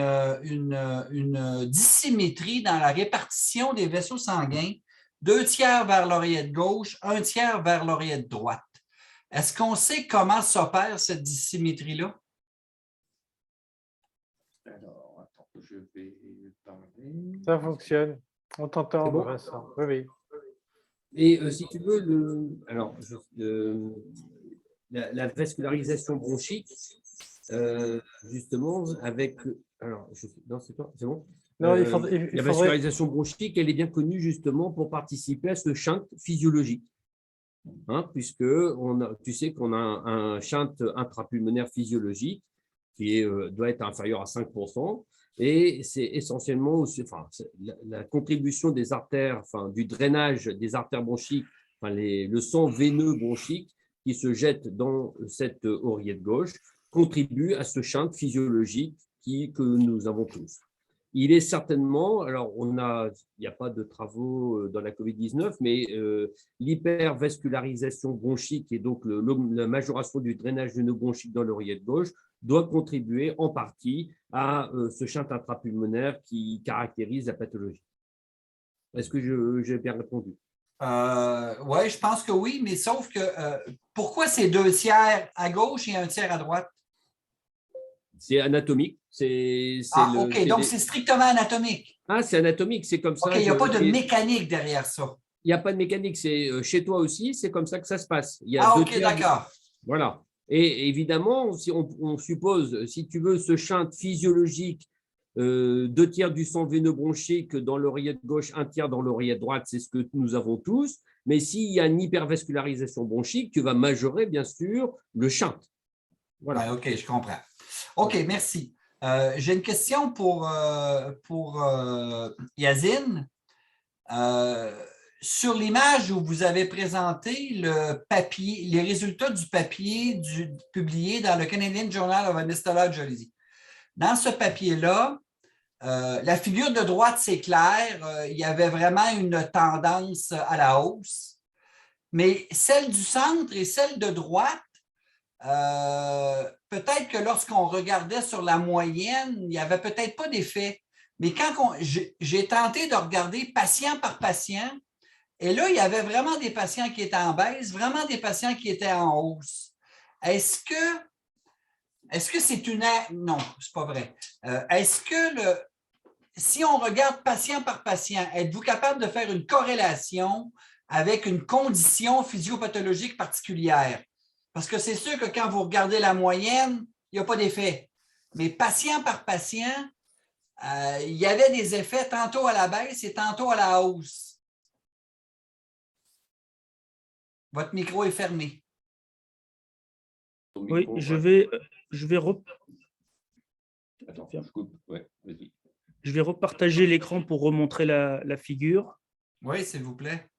dissymétrie dans la répartition des vaisseaux sanguins, 2/3 vers l'oreillette gauche, 1/3 vers l'oreillette droite. Est-ce qu'on sait comment s'opère cette dissymétrie-là? Alors, attends, je vais parler. Ça fonctionne. On t'entend, C'est bon Vincent. Oui, oui. Et si tu veux, la vascularisation bronchique, justement, avec. Alors, non, c'est pas, c'est bon. Non, La faudrait. vascularisation bronchique, elle est bien connue justement pour participer à ce shunt physiologique. Puisque tu sais qu'on a un shunt intrapulmonaire physiologique qui doit être inférieur à 5%. Et c'est essentiellement la contribution des artères, du drainage des artères bronchiques, le sang veineux bronchique qui se jette dans cette oreillette gauche, contribue à ce shunt physiologique que nous avons tous. Il est certainement, alors il n'y a pas de travaux dans la COVID-19, mais l'hypervascularisation bronchique et donc la majoration du drainage veineux-bronchique dans l'oreillette gauche doit contribuer en partie à ce shunt intrapulmonaire qui caractérise la pathologie. Est-ce que j'ai bien répondu? Oui, je pense que oui, mais sauf que pourquoi c'est 2/3 à gauche et 1/3 à droite? C'est anatomique. OK, donc c'est strictement anatomique. Ah, c'est anatomique, c'est comme ça. OK, il n'y a pas de mécanique derrière ça. Il n'y a pas de mécanique, c'est chez toi aussi, c'est comme ça que ça se passe. Il y a OK, d'accord. Voilà. Et évidemment, si on suppose, si tu veux, ce shunt physiologique, 2/3 du sang veineux bronchique dans l'oreillette gauche, 1/3 dans l'oreillette droite, c'est ce que nous avons tous. Mais s'il y a une hypervascularisation bronchique, tu vas majorer, bien sûr, le shunt. Voilà. Ouais, OK, je comprends. OK, merci. J'ai une question pour Yazine. Sur l'image où vous avez présenté le papier, les résultats du papier publié dans le Canadian Journal of Anesthesiology. Dans ce papier-là, la figure de droite, c'est clair, il y avait vraiment une tendance à la hausse, mais celle du centre et celle de droite, peut-être que lorsqu'on regardait sur la moyenne, il n'y avait peut-être pas d'effet. Mais quand j'ai tenté de regarder patient par patient, et là, il y avait vraiment des patients qui étaient en baisse, vraiment des patients qui étaient en hausse. Est-ce que c'est une... Non, c'est pas vrai. Est-ce que si on regarde patient par patient, êtes-vous capable de faire une corrélation avec une condition physiopathologique particulière? Parce que c'est sûr que quand vous regardez la moyenne, il n'y a pas d'effet. Mais patient par patient, il y avait des effets tantôt à la baisse et tantôt à la hausse. Votre micro est fermé. Oui, je vais Attends, je coupe. Ouais, vas-y. Je vais repartager l'écran pour remontrer la figure. Oui, s'il vous plaît.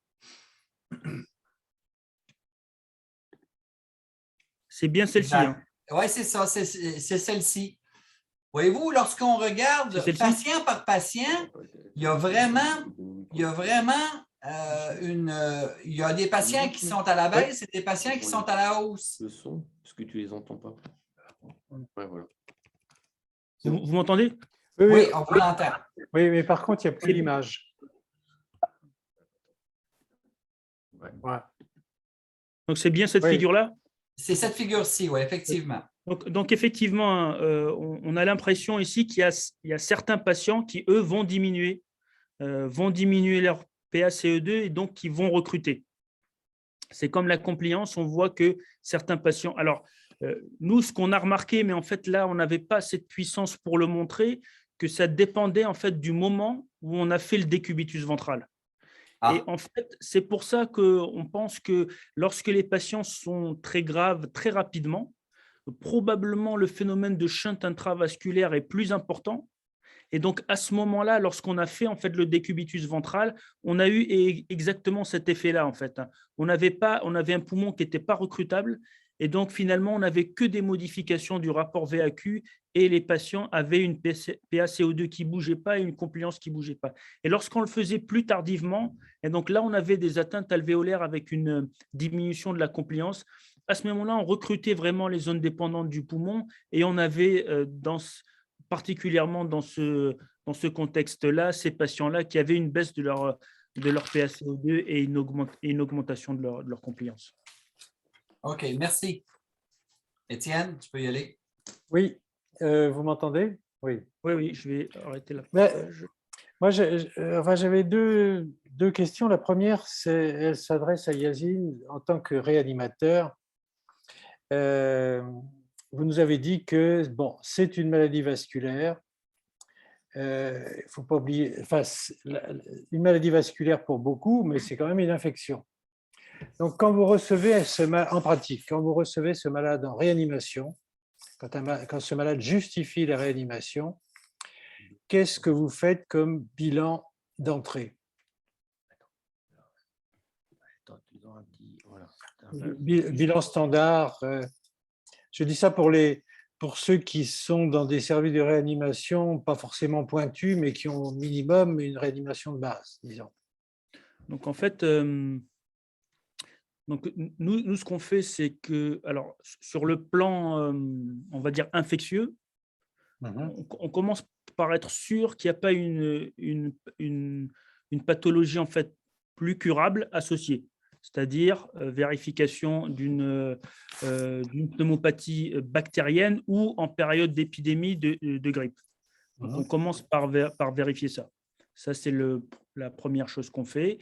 C'est bien celle-ci. Hein. Oui, c'est ça, c'est celle-ci. Voyez-vous, lorsqu'on regarde patient par patient, il y a vraiment il y a des patients qui sont à la baisse et des patients qui sont à la hausse. Le son, est-ce que tu les entends pas? Ouais, voilà. Vous m'entendez? Oui, on vous l'entend. Oui, mais par contre, il n'y a plus l'image. Ouais. Donc, c'est bien cette figure-là? C'est cette figure-ci, oui, effectivement. Donc effectivement, on a l'impression ici qu'il y a certains patients qui, eux, vont diminuer leur PaCE2 et donc qui vont recruter. C'est comme la compliance, on voit que certains patients… Alors, nous, ce qu'on a remarqué, mais en fait, là, on n'avait pas cette puissance pour le montrer, que ça dépendait en fait du moment où on a fait le décubitus ventral. Et en fait, c'est pour ça qu'on pense que lorsque les patients sont très graves, très rapidement, probablement le phénomène de shunt intravasculaire est plus important. Et donc, à ce moment-là, lorsqu'on a fait en fait, le décubitus ventral, on a eu exactement cet effet-là. En fait. On avait un poumon qui n'était pas recrutable Et donc, finalement, on n'avait que des modifications du rapport VAQ et les patients avaient une PaCO2 qui ne bougeait pas et une compliance qui ne bougeait pas. Et lorsqu'on le faisait plus tardivement, et donc là, on avait des atteintes alvéolaires avec une diminution de la compliance. À ce moment-là, on recrutait vraiment les zones dépendantes du poumon et on avait, particulièrement dans ce contexte-là, ces patients-là qui avaient une baisse de leur PaCO2 et une augmentation de leur compliance. OK, merci. Étienne, tu peux y aller. Oui, vous m'entendez? Oui. Oui, je vais arrêter là. Moi, j'avais deux questions. La première, elle s'adresse à Yacine en tant que réanimateur. Vous nous avez dit que bon, c'est une maladie vasculaire. Il faut pas oublier, enfin, une maladie vasculaire pour beaucoup, mais c'est quand même une infection. Donc, quand vous recevez en pratique, quand vous recevez ce malade en réanimation, quand ce malade justifie la réanimation, qu'est-ce que vous faites comme bilan d'entrée? Bilan standard. Je dis ça pour ceux qui sont dans des services de réanimation, pas forcément pointus, mais qui ont au minimum une réanimation de base, disons. Donc, en fait, nous, ce qu'on fait, c'est que, alors, sur le plan, on va dire, infectieux, on commence par être sûr qu'il n'y a pas une pathologie, en fait, plus curable associée. C'est-à-dire vérification d'une pneumopathie bactérienne ou en période d'épidémie de grippe. Donc, on commence par vérifier ça. Ça, c'est la première chose qu'on fait.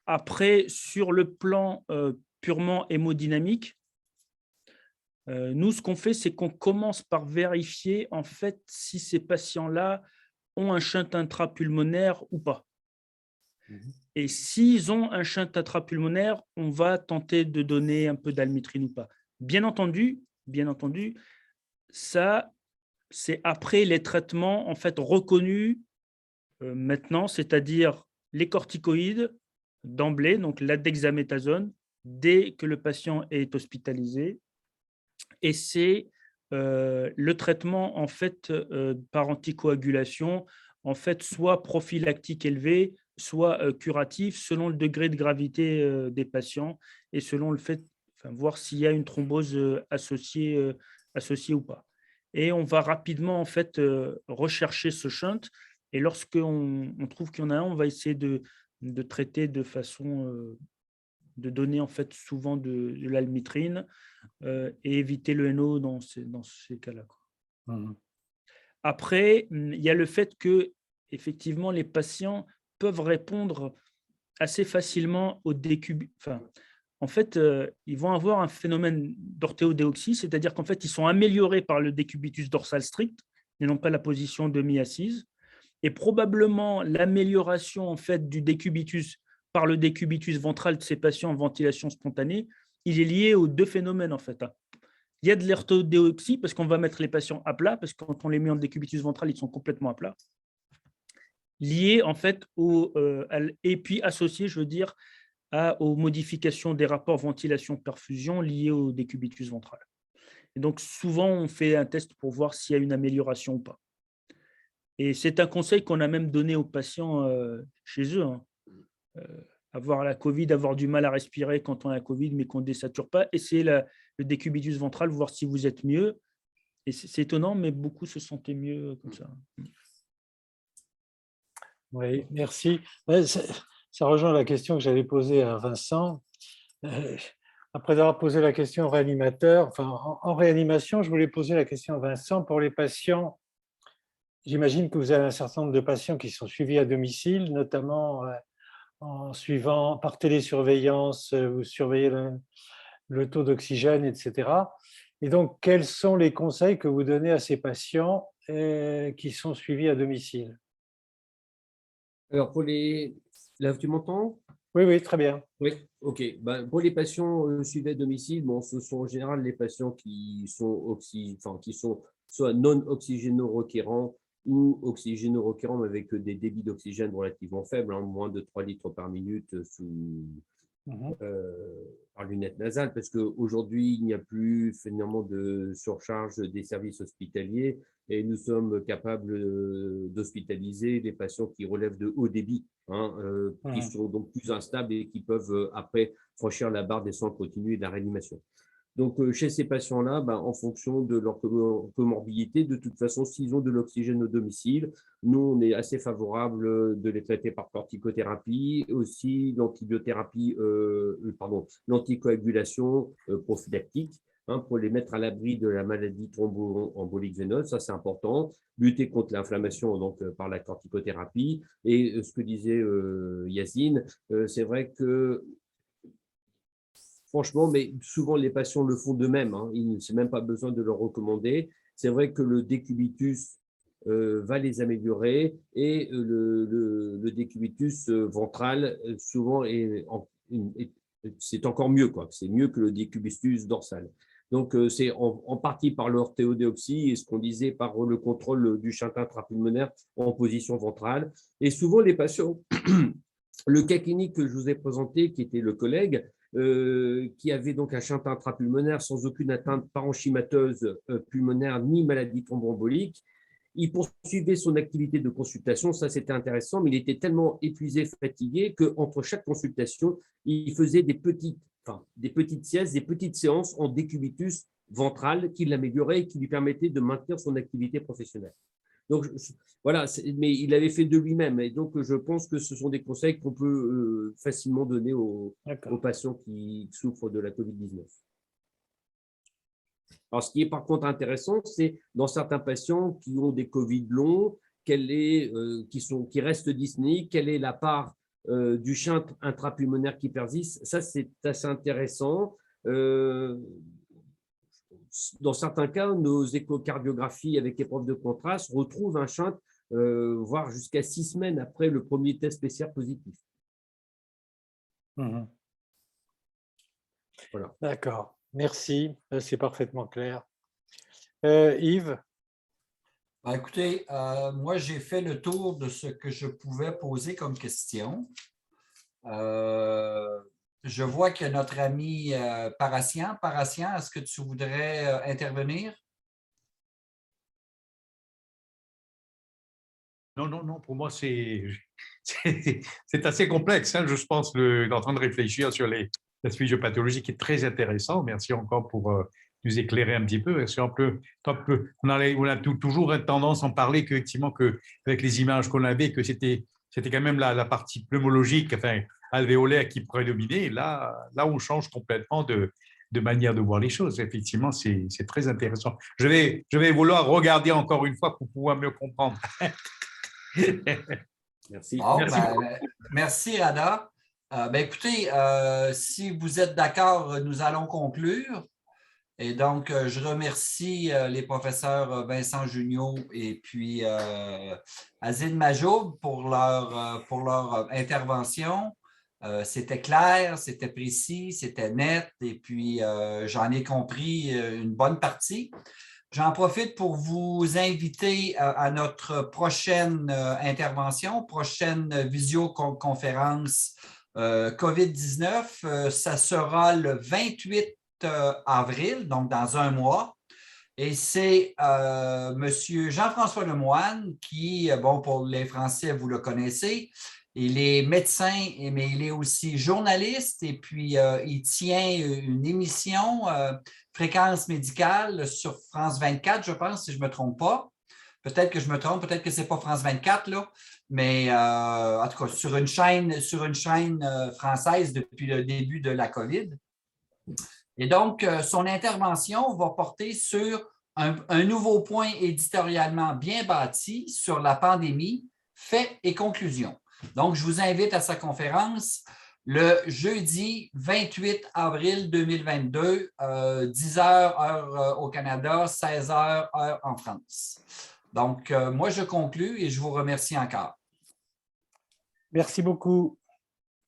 Après, sur le plan purement hémodynamique, nous, ce qu'on fait, c'est qu'on commence par vérifier en fait si ces patients-là ont un shunt intrapulmonaire ou pas. Et s'ils ont un shunt intrapulmonaire, on va tenter de donner un peu d'almitrine ou pas. Bien entendu, ça, c'est après les traitements en fait reconnus maintenant, c'est-à-dire les corticoïdes d'emblée, donc la dexaméthasone, dès que le patient est hospitalisé. Et c'est le traitement en fait par anticoagulation, en fait, soit prophylactique élevé, soit curatif, selon le degré de gravité des patients et selon le fait, voir s'il y a une thrombose associée ou pas. Et on va rapidement en fait rechercher ce shunt. Et lorsqu'on trouve qu'il y en a un, on va essayer de traiter de façon de donner en fait souvent de l'almitrine et éviter le NO dans ces cas-là. Après, il y a le fait que effectivement les patients peuvent répondre assez facilement au décubitus. En fait, ils vont avoir un phénomène d'orthéodéoxie, c'est-à-dire qu'en fait, ils sont améliorés par le décubitus dorsal strict et non pas la position demi-assise. Et probablement l'amélioration en fait du décubitus par le décubitus ventral de ces patients en ventilation spontanée, il est lié aux deux phénomènes en fait. Il y a de l'orthodéoxie parce qu'on va mettre les patients à plat, parce que quand on les met en décubitus ventral, ils sont complètement à plat. Lié en fait et puis associé, je veux dire, aux modifications des rapports ventilation-perfusion liés au décubitus ventral. Et donc souvent, on fait un test pour voir s'il y a une amélioration ou pas. Et c'est un conseil qu'on a même donné aux patients chez eux. Avoir la Covid, avoir du mal à respirer quand on a la Covid, mais qu'on ne désature pas. Essayez le décubitus ventral, voir si vous êtes mieux. Et c'est étonnant, mais beaucoup se sentaient mieux comme ça. Oui, merci. Ça rejoint la question que j'avais posée à Vincent. Après avoir posé la question au réanimateur, en réanimation, je voulais poser la question à Vincent pour les patients. J'imagine que vous avez un certain nombre de patients qui sont suivis à domicile, notamment en suivant par télésurveillance, vous surveillez le taux d'oxygène, etc. Et donc, quels sont les conseils que vous donnez à ces patients qui sont suivis à domicile? Alors, là, tu m'entends? Oui, très bien. Oui, ok. Pour les patients suivis à domicile, ce sont en général les patients qui sont soit non oxygéno-requérants ou oxygéno-requérants avec des débits d'oxygène relativement faibles, moins de 3 litres par minute par lunettes nasales, parce qu'aujourd'hui, il n'y a plus finalement de surcharge des services hospitaliers et nous sommes capables d'hospitaliser des patients qui relèvent de haut débit, qui sont donc plus instables et qui peuvent après franchir la barre des soins continus et de la réanimation. Donc, chez ces patients-là, en fonction de leur comorbidité, de toute façon, s'ils ont de l'oxygène au domicile, nous, on est assez favorable de les traiter par corticothérapie, aussi l'anticoagulation prophylactique, pour les mettre à l'abri de la maladie thromboembolique veineuse, ça c'est important, lutter contre l'inflammation donc par la corticothérapie. Et ce que disait Yacine, c'est vrai que franchement, mais souvent les patients le font d'eux-mêmes, il n'est même pas besoin de leur recommander. C'est vrai que le décubitus va les améliorer et le décubitus ventral souvent c'est encore mieux, quoi. C'est mieux que le décubitus dorsal. Donc c'est en partie par l'orthéodéoxie et ce qu'on disait par le contrôle du shunt intrapulmonaire en position ventrale. Et souvent les patients, le cas clinique que je vous ai présenté, qui était le collègue, qui avait donc un shunt intrapulmonaire sans aucune atteinte parenchymateuse pulmonaire ni maladie thromboembolique. Il poursuivait son activité de consultation, ça c'était intéressant, mais il était tellement épuisé, fatigué, qu'entre chaque consultation, il faisait des petites siestes, des petites séances en décubitus ventral qui l'amélioraient et qui lui permettaient de maintenir son activité professionnelle. Donc, voilà, mais il avait fait de lui-même. Et donc, je pense que ce sont des conseils qu'on peut facilement donner aux patients qui souffrent de la COVID-19. Alors, ce qui est par contre intéressant, c'est dans certains patients qui ont des COVID longs, qui restent dyspnéiques, quelle est la part du shunt intrapulmonaire qui persiste. Ça, c'est assez intéressant. Dans certains cas, nos échocardiographies avec épreuve de contraste retrouvent un shunt, voire jusqu'à 6 semaines après le premier test PCR positif. Voilà. D'accord, merci, c'est parfaitement clair. Yves? Écoutez, moi, j'ai fait le tour de ce que je pouvais poser comme question. Je vois que notre ami Parassian, est-ce que tu voudrais intervenir? Non, pour moi, c'est assez complexe. Je pense en train de réfléchir sur la physiopathologie qui est très intéressant. Merci encore pour nous éclairer un petit peu. On a toujours tendance à en parler qu'effectivement, avec les images qu'on avait, que c'était quand même la partie pneumologique, enfin, alvéolaire qui prédominait. Là, on change complètement de manière de voir les choses. Effectivement, c'est très intéressant. Je vais vouloir regarder encore une fois pour pouvoir mieux comprendre. Merci. Bon, merci Rada. Écoutez, si vous êtes d'accord, nous allons conclure. Et donc, je remercie les professeurs Vincent Junio et puis Azine Majoub pour leur intervention. C'était clair, c'était précis, c'était net et puis j'en ai compris une bonne partie. J'en profite pour vous inviter à notre prochaine intervention, prochaine visioconférence COVID-19. Ça sera le 28 avril, donc dans un mois. Et c'est M. Jean-François Lemoine qui, bon, pour les Français, vous le connaissez, il est médecin, mais il est aussi journaliste et puis il tient une émission Fréquence médicale sur France 24, je pense, si je ne me trompe pas. Peut-être que je me trompe, peut-être que ce n'est pas France 24, là, mais en tout cas, sur une chaîne française depuis le début de la COVID. Et donc, son intervention va porter sur un nouveau point éditorialement bien bâti sur la pandémie, faits et conclusions. Donc, je vous invite à sa conférence le jeudi 28 avril 2022, 10 h heure au Canada, 16 h heure en France. Donc, moi, je conclus et je vous remercie encore. Merci beaucoup.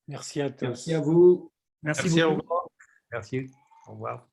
Merci à tous. Merci à vous. Merci beaucoup. Merci. Au revoir.